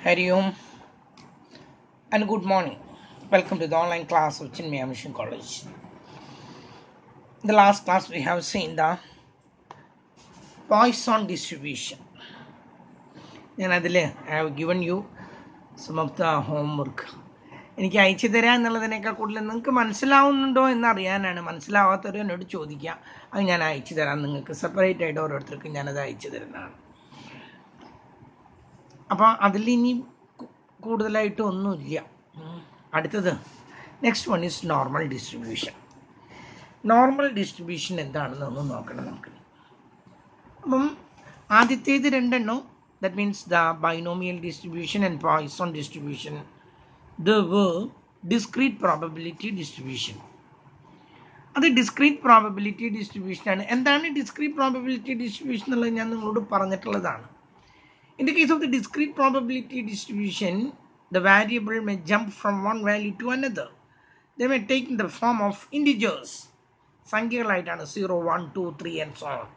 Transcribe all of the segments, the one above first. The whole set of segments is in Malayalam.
Hari Om and good morning. Welcome to the online class of Chinmaya Mission College. In the last class, we have seen the Poisson distribution. And I have given you some of the homework. എനിക്ക് അയച്ചു തരാം എന്നുള്ളതിനേക്കാൾ കൂടുതൽ നിങ്ങൾക്ക് മനസ്സിലാവുന്നുണ്ടോ എന്നറിയാനാണ്. മനസ്സിലാവാത്തവർ എന്നോട് ചോദിക്കുക, അത് ഞാൻ അയച്ചു തരാം. നിങ്ങൾക്ക് സെപ്പറേറ്റ് ആയിട്ട് ഓരോരുത്തർക്കും ഞാനത് അയച്ചു തരുന്നതാണ്. അപ്പോൾ അതിൽ ഇനി കൂടുതലായിട്ട് ഒന്നുമില്ല. അടുത്തത് next one is normal distribution. Normal distribution എന്താണെന്ന് ഒന്ന് നോക്കണം നമുക്ക്. അപ്പം ആദ്യത്തേത് രണ്ടെണ്ണം, that means the binomial distribution and poison distribution. The discrete probability distribution. അത് ഡിസ്ക്രീറ്റ് പ്രോബബിലിറ്റി ഡിസ്ട്രിബ്യൂഷനാണ്. എന്താണ് ഡിസ്ക്രീറ്റ് പ്രോബബിലിറ്റി ഡിസ്ട്രിബ്യൂഷൻ എന്നുള്ളത് ഞാൻ നിങ്ങളോട് പറഞ്ഞിട്ടുള്ളതാണ്. In the case of the discrete probability distribution, the variable may jump from one value to another. They may take in the form of integers. സംഖ്യകളായിട്ടാണ് 0, 1, 2, 3 and so on.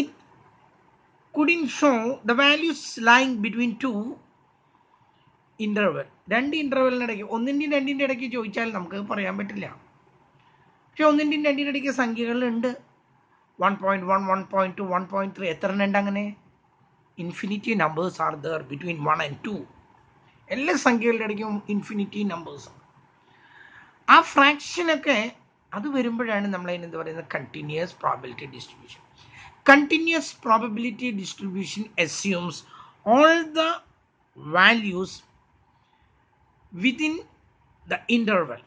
It couldn't show the values lying between two interval. രണ്ട് ഇൻ്റർവെലിനിടയ്ക്ക്, ഒന്നിൻ്റെയും രണ്ടിൻ്റെ ഇടയ്ക്ക് ചോദിച്ചാൽ നമുക്ക് പറയാൻ പറ്റില്ല. പക്ഷെ ഒന്നിൻ്റെയും രണ്ടിൻ്റെ ഇടയ്ക്ക് സംഖ്യകളുണ്ട്. 1.1, 1.2, 1.3 എത്ര ഉണ്ട്? അങ്ങനെ infinity numbers are there between 1 and 2. എല്ലാ സംഖ്യകളുടെ ഇടയ്ക്കും ഇൻഫിനിറ്റി നമ്പേഴ്സ്. ആ ഫ്രാക്ഷനൊക്കെ അത് വരുമ്പോഴാണ് നമ്മൾ അതിനെന്ത് പറയുന്നത്, continuous probability distribution. Continuous probability distribution assumes all the values within the interval.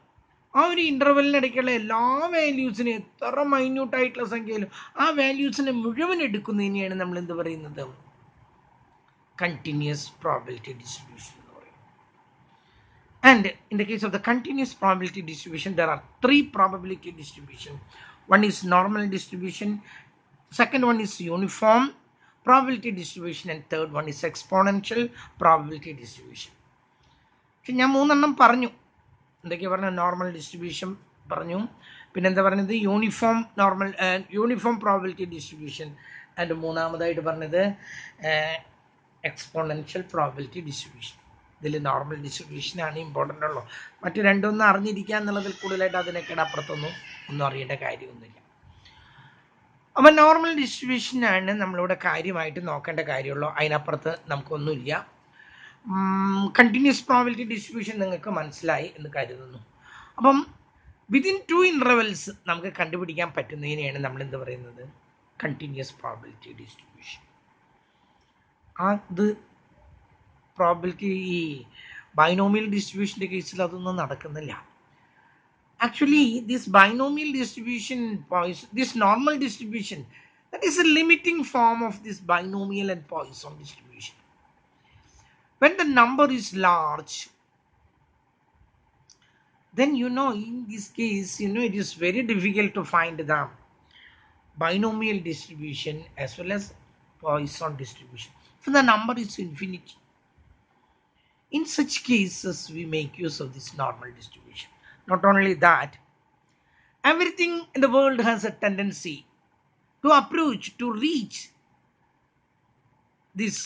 ആ ഒരു ഇൻ്റർവെലിനിടയ്ക്കുള്ള എല്ലാ വാല്യൂസിനും, എത്ര മൈന്യൂട്ടായിട്ടുള്ള സംഖ്യയിലും ആ വാല്യൂസിനെ മുഴുവൻ എടുക്കുന്നതിനെയാണ് നമ്മൾ എന്ത് പറയുന്നത്, continuous probability distribution. And in the case of the continuous probability distribution, there are three probability distribution. One is normal distribution, second one is uniform probability distribution, and third one is exponential probability distribution. പക്ഷെ ഞാൻ മൂന്നെണ്ണം പറഞ്ഞു. എന്തൊക്കെയാണ് പറഞ്ഞത്? നോർമൽ ഡിസ്ട്രിബ്യൂഷൻ പറഞ്ഞു, പിന്നെന്താ പറഞ്ഞത്, യൂണിഫോം പ്രോബബിലിറ്റി ഡിസ്ട്രിബ്യൂഷൻ, ആൻഡ് മൂന്നാമതായിട്ട് പറഞ്ഞത് എക്സ്പോണൻഷ്യൽ പ്രോബബിലിറ്റി ഡിസ്ട്രിബ്യൂഷൻ. ഇതിൽ നോർമൽ ഡിസ്ട്രിബ്യൂഷനാണ് ഇമ്പോർട്ടൻ്റ് ഉള്ളൂ. മറ്റ് രണ്ടൊന്നും അറിഞ്ഞിരിക്കുക എന്നുള്ളതിൽ കൂടുതലായിട്ട് അതിനൊക്കെ അപ്പുറത്തൊന്നും അറിയേണ്ട കാര്യമൊന്നുമില്ല. അപ്പം നോർമൽ ഡിസ്ട്രിബ്യൂഷനാണ് നമ്മളിവിടെ കാര്യമായിട്ട് നോക്കേണ്ട കാര്യമുള്ളൂ. അതിനപ്പുറത്ത് നമുക്കൊന്നുമില്ല. കണ്ടിന്യൂസ് പ്രോബബിലിറ്റി ഡിസ്ട്രിബ്യൂഷൻ നിങ്ങൾക്ക് മനസ്സിലായി എന്ന് കരുതുന്നു. അപ്പം വിതിൻ 2 ഇൻ്റർവെൽസ് നമുക്ക് കണ്ടുപിടിക്കാൻ പറ്റുന്നതിനെയാണ് നമ്മൾ എന്ത് പറയുന്നത്, കണ്ടിന്യൂസ് പ്രോബബിലിറ്റി ഡിസ്ട്രിബ്യൂഷൻ. അത് പ്രോബബിലിറ്റി ഈ ബൈനോമിയൽ ഡിസ്ട്രിബ്യൂഷൻ്റെ കേസിൽ അതൊന്നും നടക്കുന്നില്ല. Actually this binomial distribution, this normal distribution, that is a limiting form of this binomial and Poisson distribution. When the number is large, then in this case it is very difficult to find the binomial distribution as well as Poisson distribution. So the number is infinity. In such cases, we make use of this normal distribution. Not only that, everything in the world has a tendency to approach, to reach this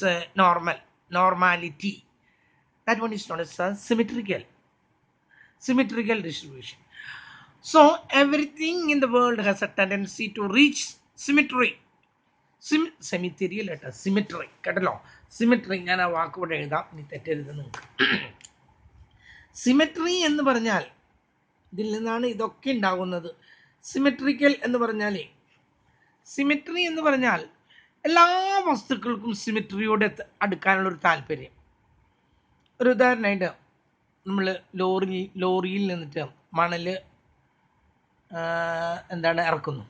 normality. That one is known as a symmetrical distribution. So everything in the world has a tendency to reach symmetry. Cemetery അല്ല, സിമെട്രി. കേട്ടല്ലോ, സിമെട്രി. ഞാൻ ആ വാക്കുകൂടെ എഴുതാം, ഇനി തെറ്റരുത് നിങ്ങൾക്ക്. സിമെട്രി എന്ന് പറഞ്ഞാൽ ഇതിൽ നിന്നാണ് ഇതൊക്കെ ഉണ്ടാകുന്നത്. സിമെട്രിക്കൽ എന്ന് പറഞ്ഞാൽ, സിമെട്രി എന്ന് പറഞ്ഞാൽ എല്ലാ വസ്തുക്കൾക്കും സിമെട്രിയോട് അടുക്കാനുള്ളൊരു താല്പര്യം. ഒരു ഉദാഹരണമായിട്ട് നമ്മൾ ലോറിയിൽ നിന്നിട്ട് മണൽ ഇറക്കുന്നു.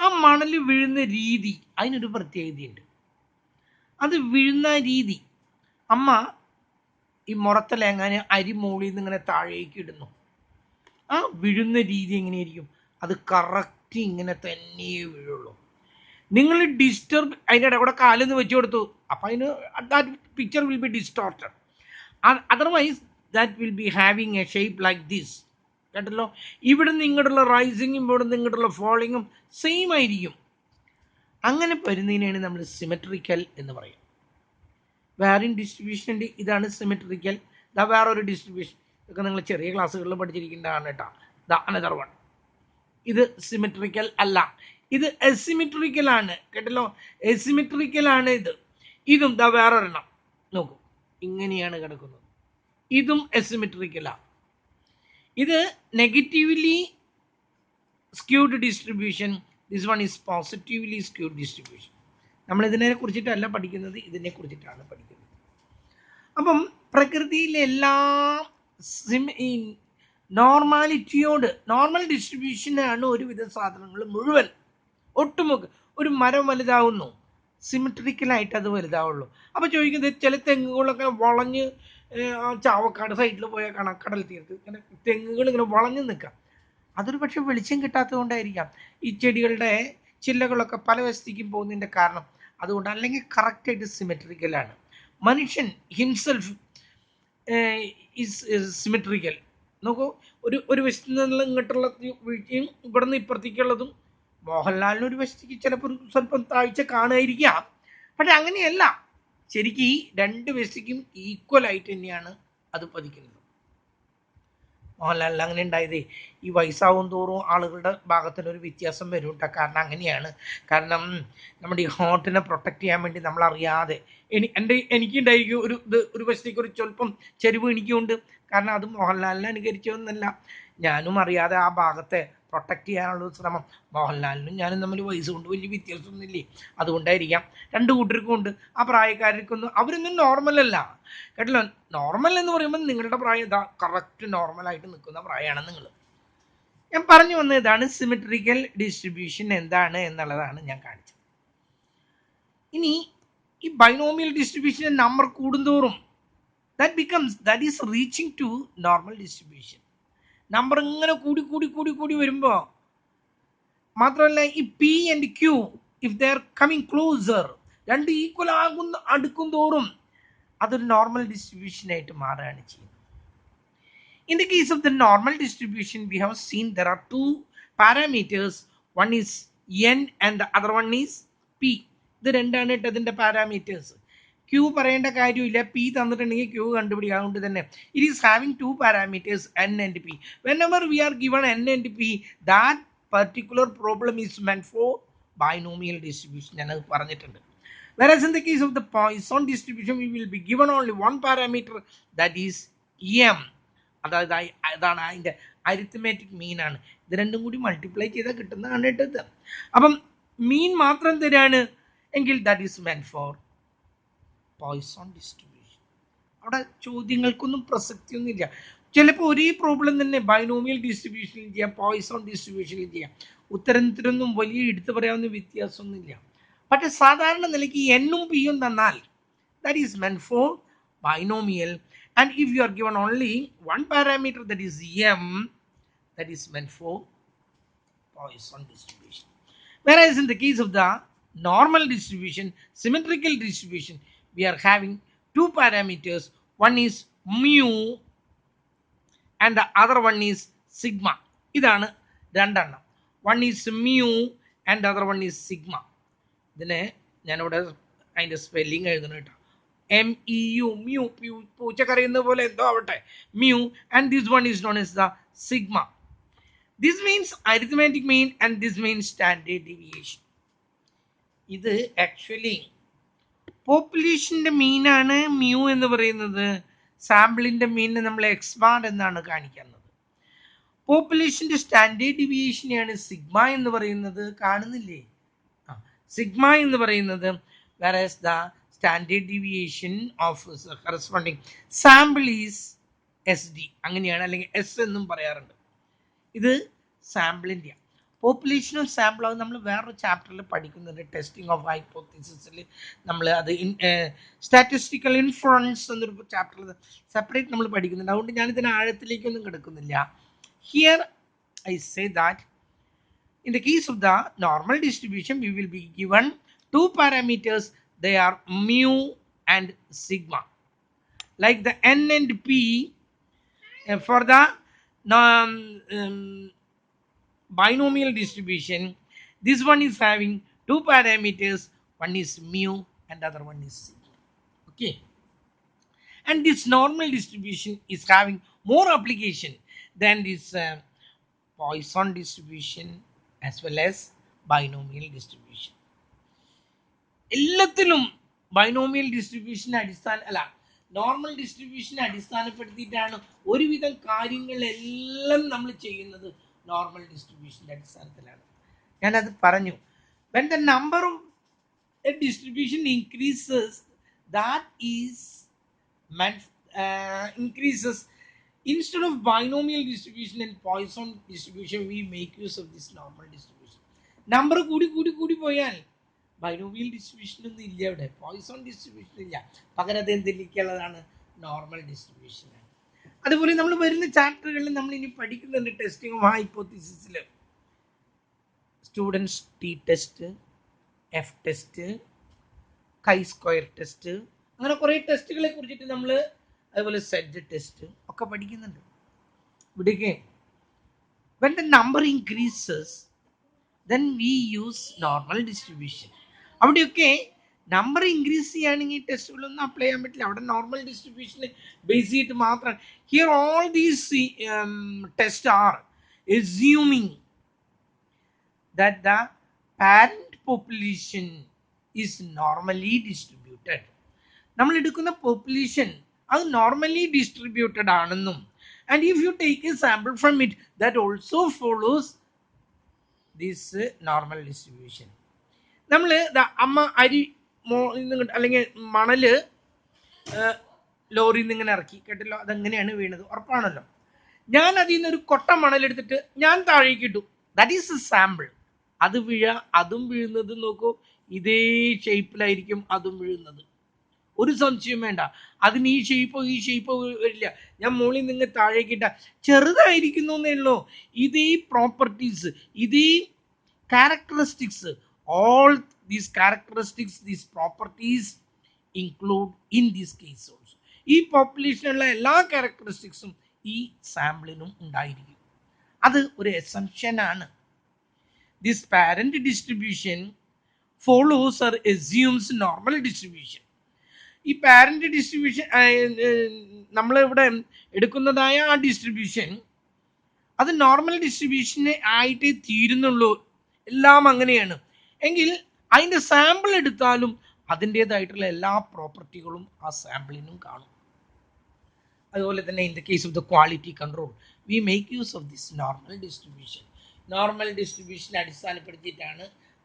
ആ മണൽ വീഴുന്ന രീതി, അതിനൊരു പ്രത്യേകതയുണ്ട്. അത് വീഴുന്ന രീതി, അമ്മ ഈ മുറത്തലേങ്ങാന് അരി മുകളിൽ നിന്ന് ഇങ്ങനെ താഴേക്ക് ഇടുന്നു. ആ വീഴുന്ന രീതി എങ്ങനെയായിരിക്കും? അത് കറക്റ്റ് ഇങ്ങനെ തന്നെ വീഴുള്ളൂ. നിങ്ങൾ ഡിസ്റ്റർബ്, അതിൻ്റെ ഇടയിൽ കൂടെ കാലെന്ന് വെച്ചു കൊടുത്തു, അപ്പം അതിന് that picture will be distorted. Otherwise that will be having A shape like this. കേട്ടല്ലോ, ഇവിടുന്ന് ഇങ്ങോട്ടുള്ള റൈസിങ്ങും ഇവിടുന്ന് ഇങ്ങോട്ടുള്ള ഫോളിങ്ങും സെയിം ആയിരിക്കും. അങ്ങനെ വരുന്നതിനാണ് നമ്മൾ സിമെട്രിക്കൽ എന്ന് പറയും. വേറെയും ഡിസ്ട്രിബ്യൂഷൻ ഉണ്ട്. ഇതാണ് സിമെട്രിക്കൽ. ഇതാ വേറൊരു ഡിസ്ട്രിബ്യൂഷൻ. ഇതൊക്കെ നിങ്ങൾ ചെറിയ ക്ലാസ്സുകളിൽ പഠിച്ചിരിക്കേണ്ടതാണ് കേട്ടോ. ദാ അനദർ വൺ. ഇത് സിമെട്രിക്കൽ അല്ല, ഇത് എസിമെട്രിക്കൽ ആണ്. കേട്ടല്ലോ, എസിമെട്രിക്കൽ ആണ് ഇത്. ഇതും ദാ വേറൊരെണ്ണം നോക്കൂ, ഇങ്ങനെയാണ് കിടക്കുന്നത്. ഇതും എസിമെട്രിക്കലാണ്. ഇത് negatively squid distribution. This one is positively squid distribution. നമ്മൾ ഇതിനെ കുറിച്ചിട്ടല്ല പഠിക്കുന്നത്, ഇതിനെ കുറിച്ചിട്ടാണ് പഠിക്കുന്നത്. അപ്പം പ്രകൃതിയിലെ എല്ലാ നോർമാലിറ്റിയോട്, നോർമൽ ഡിസ്ട്രിബ്യൂഷനാണ് ഒരുവിധ സാധനങ്ങൾ മുഴുവൻ ഒട്ടുമുക്ക്. ഒരു മരം വലുതാവുന്നു, സിമെട്രിക്കലായിട്ട് അത് വലുതാവുള്ളൂ. അപ്പോൾ ചോദിക്കുന്നത്, ചില തെങ്ങുകളൊക്കെ വളഞ്ഞ്, ചാവക്കാട് സൈഡിൽ പോയാൽ കാണാം, കടൽ തീരത്ത് ഇങ്ങനെ തെങ്ങുകൾ ഇങ്ങനെ വളഞ്ഞ് നിൽക്കാം. അതൊരു പക്ഷേ വെളിച്ചം കിട്ടാത്തത് കൊണ്ടായിരിക്കാം ഈ ചെടികളുടെ ചില്ലകളൊക്കെ പല വശത്തേക്കും പോകുന്നതിൻ്റെ കാരണം അതുകൊണ്ട്. അല്ലെങ്കിൽ കറക്റ്റായിട്ട് സിമെട്രിക്കലാണ്. മനുഷ്യൻ ഹിംസെൽഫ് ഈസ് സിമെട്രിക്കൽ. നോക്കൂ, ഒരു വശത്ത് നിന്നുള്ള ഇങ്ങോട്ടുള്ള വീഴ്ചയും ഇവിടെ നിന്ന് ഇപ്പുറത്തേക്കുള്ളതും. മോഹൻലാലിന് ഒരു വശത്തേക്ക് ചിലപ്പോൾ സ്വല്പം താഴ്ച കാണുമായിരിക്കാം, പക്ഷെ അങ്ങനെയല്ല. ശരിക്കും ഈ രണ്ട് വശത്തേക്കും ഈക്വലായിട്ട് തന്നെയാണ് അത് പതിക്കുന്നത്. മോഹൻലാലിന് അങ്ങനെ ഉണ്ടായത് ഈ വയസ്സാവും തോറും ആളുകളുടെ ഭാഗത്തിനൊരു വ്യത്യാസം വരും കേട്ടോ. കാരണം അങ്ങനെയാണ്. കാരണം നമ്മുടെ ഈ ഹാർട്ടിനെ പ്രൊട്ടക്റ്റ് ചെയ്യാൻ വേണ്ടി നമ്മളറിയാതെ എനിക്കുണ്ടായിരിക്കും ഒരു വശത്തേക്ക് ഒരു സ്വല്പം ചെരിവ് എനിക്കുണ്ട്. കാരണം അത് മോഹൻലാലിനെ അനുകരിച്ചതൊന്നല്ല, ഞാനും അറിയാതെ ആ ഭാഗത്തെ പ്രൊട്ടക്റ്റ് ചെയ്യാനുള്ള ശ്രമം. മോഹൻലാലിനും ഞാനും തമ്മിൽ വയസ്സ് കൊണ്ട് വലിയ വ്യത്യാസമൊന്നുമില്ലേ, അതുകൊണ്ടായിരിക്കാം. രണ്ട് കൂട്ടർക്കും ഉണ്ട്. ആ പ്രായക്കാർക്കൊന്നും അവരൊന്നും നോർമലല്ല കേട്ടല്ലോ. നോർമൽ എന്ന് പറയുമ്പോൾ നിങ്ങളുടെ പ്രായം ഇതാ കറക്റ്റ് നോർമലായിട്ട് നിൽക്കുന്ന പ്രായമാണ് നിങ്ങൾ. ഞാൻ പറഞ്ഞു വന്നത് ഇതാണ് സിമെട്രിക്കൽ ഡിസ്ട്രിബ്യൂഷൻ എന്താണ് എന്നുള്ളതാണ് ഞാൻ കാണിച്ചത്. ഇനി ഈ ബൈനോമിയൽ ഡിസ്ട്രിബ്യൂഷൻ്റെ നമ്പർ കൂടുന്തോറും that is reaching to normal distribution. Number ഇങ്ങനെ കൂടി വരുമ്പോൾ മാത്രമല്ല ഈ P and Q if they are coming closer, രണ്ട് ഈക്വൽ അടുക്കും തോറും അതൊരു നോർമൽ ഡിസ്ട്രിബ്യൂഷനായിട്ട് മാറുകയാണ് ചെയ്യുന്നത്. In the case of the normal distribution, we have seen there are two parameters. One is n and the other one is p. ഇത് രണ്ടാണ് കേട്ടോ അതിൻ്റെ പാരാമീറ്റേഴ്സ്. ക്യൂ പറയേണ്ട കാര്യമില്ല, പി തന്നിട്ടുണ്ടെങ്കിൽ ക്യൂ കണ്ടുപിടിക്കുക. അതുകൊണ്ട് തന്നെ it is having two parameters N and P. Whenever we are given N and P, that particular problem is meant for binomial distribution. ഞാനത് പറഞ്ഞിട്ടുണ്ട്. Whereas in the case of the Poisson distribution, we will be given only one parameter, that is m. അതായത് അതാണ് അതിൻ്റെ അരിത്മെറ്റിക് മീൻ ആണ്. ഇത് രണ്ടും കൂടി മൾട്ടിപ്ലൈ ചെയ്താൽ കിട്ടുന്നതാണ് കേട്ടത്. അപ്പം മീൻ മാത്രം തരാണ് എങ്കിൽ that is meant four Poisson distribution. അവിടെ ചോദ്യങ്ങൾക്കൊന്നും പ്രസക്തിയൊന്നുമില്ല. ചിലപ്പോൾ ഒരേ പ്രോബ്ലം തന്നെ ബൈനോമിയൽ ഡിസ്ട്രിബ്യൂഷനിൽ ചെയ്യാം, പോയ്സോൺ ഡിസ്ട്രിബ്യൂഷനിൽ ചെയ്യാം. ഉത്തരത്തിനൊന്നും വലിയ എടുത്തു പറയാവുന്ന വ്യത്യാസമൊന്നുമില്ല. പക്ഷെ സാധാരണ നിലയ്ക്ക് എന്നും പിയും തന്നാൽ that is meant for binomial. And if you are given only one parameter, that is m, that is meant for Poisson distribution. Whereas in the case of the normal distribution, symmetrical distribution, we are having two parameters. One is mu and the other one is sigma. ഇതാണ് രണ്ടെണ്ണം. One is mu and the other one is sigma. ഇതിനെ ഞാനിവിടെ അതിൻ്റെ സ്പെല്ലിംഗ് എഴുതണം കേട്ടോ. MEU, mu, പൂച്ചക്കറിയുന്ന പോലെ എന്തോ ആവട്ടെ, mu, and this one is known as the sigma. This means arithmetic mean and this means standard deviation. ഇത് ആക്ച്വലി പോപ്പുലേഷൻ്റെ മീനാണ് മ്യൂ എന്ന് പറയുന്നത്. സാമ്പിളിൻ്റെ മീനിനെ നമ്മൾ എക്സ് ബാർ എന്നാണ് കാണിക്കുന്നത്. പോപ്പുലേഷൻ്റെ സ്റ്റാൻഡേർഡ് ഡീവിയേഷനെയാണ് സിഗ്മ എന്ന് പറയുന്നത്. കാണുന്നില്ലേ? സിഗ്മ എന്ന് പറയുന്നത്. whereas the standard deviation of corresponding sample is SD. അങ്ങനെയാണ്, അല്ലെങ്കിൽ എസ് എന്നും പറയാറുണ്ട്. ഇത് സാമ്പിളിൻ്റെ പോപ്പുലേഷനും സാമ്പിളും അത് നമ്മൾ വേറൊരു ചാപ്റ്ററിൽ പഠിക്കുന്നുണ്ട്. ടെസ്റ്റിംഗ് ഓഫ് ഹൈപ്പോത്തസിസിൽ നമ്മൾ അത് സ്റ്റാറ്റിസ്റ്റിക്കൽ ഇൻഫ്ലുവൻസ് എന്നൊരു ചാപ്റ്ററിൽ സെപ്പറേറ്റ് നമ്മൾ പഠിക്കുന്നുണ്ട്. അതുകൊണ്ട് ഞാനിതിന് ആഴത്തിലേക്കൊന്നും കിടക്കുന്നില്ല. Here I say that in the case of the normal distribution, we will be given two parameters. They are mu and sigma. Like the n and p for the binomial distribution, this one is having two parameters. One is mu and other one is sigma. Okay. And this normal distribution is having more application than this Poisson distribution as well as binomial distribution. എല്ലാത്തിലും ബൈനോമിയൽ ഡിസ്ട്രിബ്യൂഷൻ നോർമൽ ഡിസ്ട്രിബ്യൂഷനെ അടിസ്ഥാനപ്പെടുത്തിയിട്ടാണ് ഒരുവിധം കാര്യങ്ങളെല്ലാം നമ്മൾ ചെയ്യുന്നത്. നോർമൽ ഡിസ്ട്രിബ്യൂഷൻ്റെ അടിസ്ഥാനത്തിലാണ്. ഞാനത് പറഞ്ഞു. when the number of a distribution increases, that is increases. Instead of binomial distribution and Poisson distribution, we make use of this normal distribution. Number കൂടി പോയാൽ ബൈനോമിയൽ ഡിസ്ട്രിബ്യൂഷൻ ഒന്നും ഇല്ല ഇവിടെ, പോയിസോൺ ഡിസ്ട്രിബ്യൂഷൻ ഇല്ല. പകരം അത് എന്തിലേക്കുള്ളതാണ്? നോർമൽ ഡിസ്ട്രിബ്യൂഷനാണ്. അതുപോലെ നമ്മൾ വരുന്ന ചാപ്റ്ററുകളിൽ നമ്മൾ ഇനി പഠിക്കുന്നുണ്ട് ടെസ്റ്റിംഗ് ഓഫ് ഹൈപ്പോത്തിസിസിൽ students T test, F test, chi square test, അങ്ങനെ കുറേ ടെസ്റ്റുകളെ കുറിച്ചിട്ട് നമ്മൾ അതുപോലെ സെഡ് ടെസ്റ്റ് ഒക്കെ പഠിക്കുന്നുണ്ട്. ഇവിടേക്ക് when the number increases, then we use normal distribution. അവിടെയൊക്കെ നമ്പർ ഇൻക്രീസ് ചെയ്യുകയാണെങ്കിൽ ടെസ്റ്റുകളൊന്നും അപ്ലൈ ചെയ്യാൻ പറ്റില്ല. അവിടെ നോർമൽ ഡിസ്ട്രിബ്യൂഷന് ബേസ് ചെയ്തിട്ട് മാത്രമാണ്. Here all these test are assuming that the parent population is normally distributed. നമ്മൾ എടുക്കുന്ന പോപ്പുലേഷൻ അത് നോർമലി ഡിസ്ട്രിബ്യൂട്ടഡ് ആണെന്നും, and if you take a sample from it, that also follows this normal distribution. നമ്മൾ അമ്മ അരി അല്ലെങ്കിൽ മണല് ലോറിയിൽ നിന്ന് ഇങ്ങനെ ഇറക്കി കേട്ടല്ലോ, അതെങ്ങനെയാണ് വീണത് ഉറപ്പാണല്ലോ. ഞാൻ അതിൽ നിന്നൊരു കൊട്ട മണലെടുത്തിട്ട് ഞാൻ താഴേക്ക് ഇട്ടു, ദാറ്റ് ഈസ് എ സാമ്പിൾ. അത് അതും വീഴുന്നത് നോക്കൂ, ഇതേ ഷേപ്പിലായിരിക്കും അതും വീഴുന്നത്, ഒരു സംശയം വേണ്ട. അതിന് ഈ ഷേപ്പോ വരില്ല. ഞാൻ മുകളിൽ നിന്ന് താഴേക്ക് ഇട്ട ചെറുതായിരിക്കുന്നു എന്നേ ഉള്ളൂ. ഇതേ പ്രോപ്പർട്ടീസ്, ഇതേ characteristics, all these characteristics, these properties include in this case also. ഈ പോപ്പുലേഷനുള്ള എല്ലാ ക്യാരക്ടറിസ്റ്റിക്സും ഈ സാമ്പിളിനും ഉണ്ടായിരിക്കും. അത് ഒരു എസംഷൻ ആണ്. This parent distribution follows or assumes normal distribution. ഈ പാരന്റ് ഡിസ്ട്രിബ്യൂഷൻ നമ്മളിവിടെ എടുക്കുന്നതായ ആ ഡിസ്ട്രിബ്യൂഷൻ അത് നോർമൽ ഡിസ്ട്രിബ്യൂഷന് ആയിട്ടേ തീരുന്നുള്ളൂ. എല്ലാം അങ്ങനെയാണ് എങ്കിൽ അതിൻ്റെ സാമ്പിൾ എടുത്താലും അതിൻ്റേതായിട്ടുള്ള എല്ലാ പ്രോപ്പർട്ടികളും ആ സാമ്പിളിനും കാണും. അതുപോലെ തന്നെ in the case of the quality control we make use of this normal distribution. Normal ഡിസ്ട്രിബ്യൂഷനെ അടിസ്ഥാനപ്പെടുത്തിയിട്ടാണ്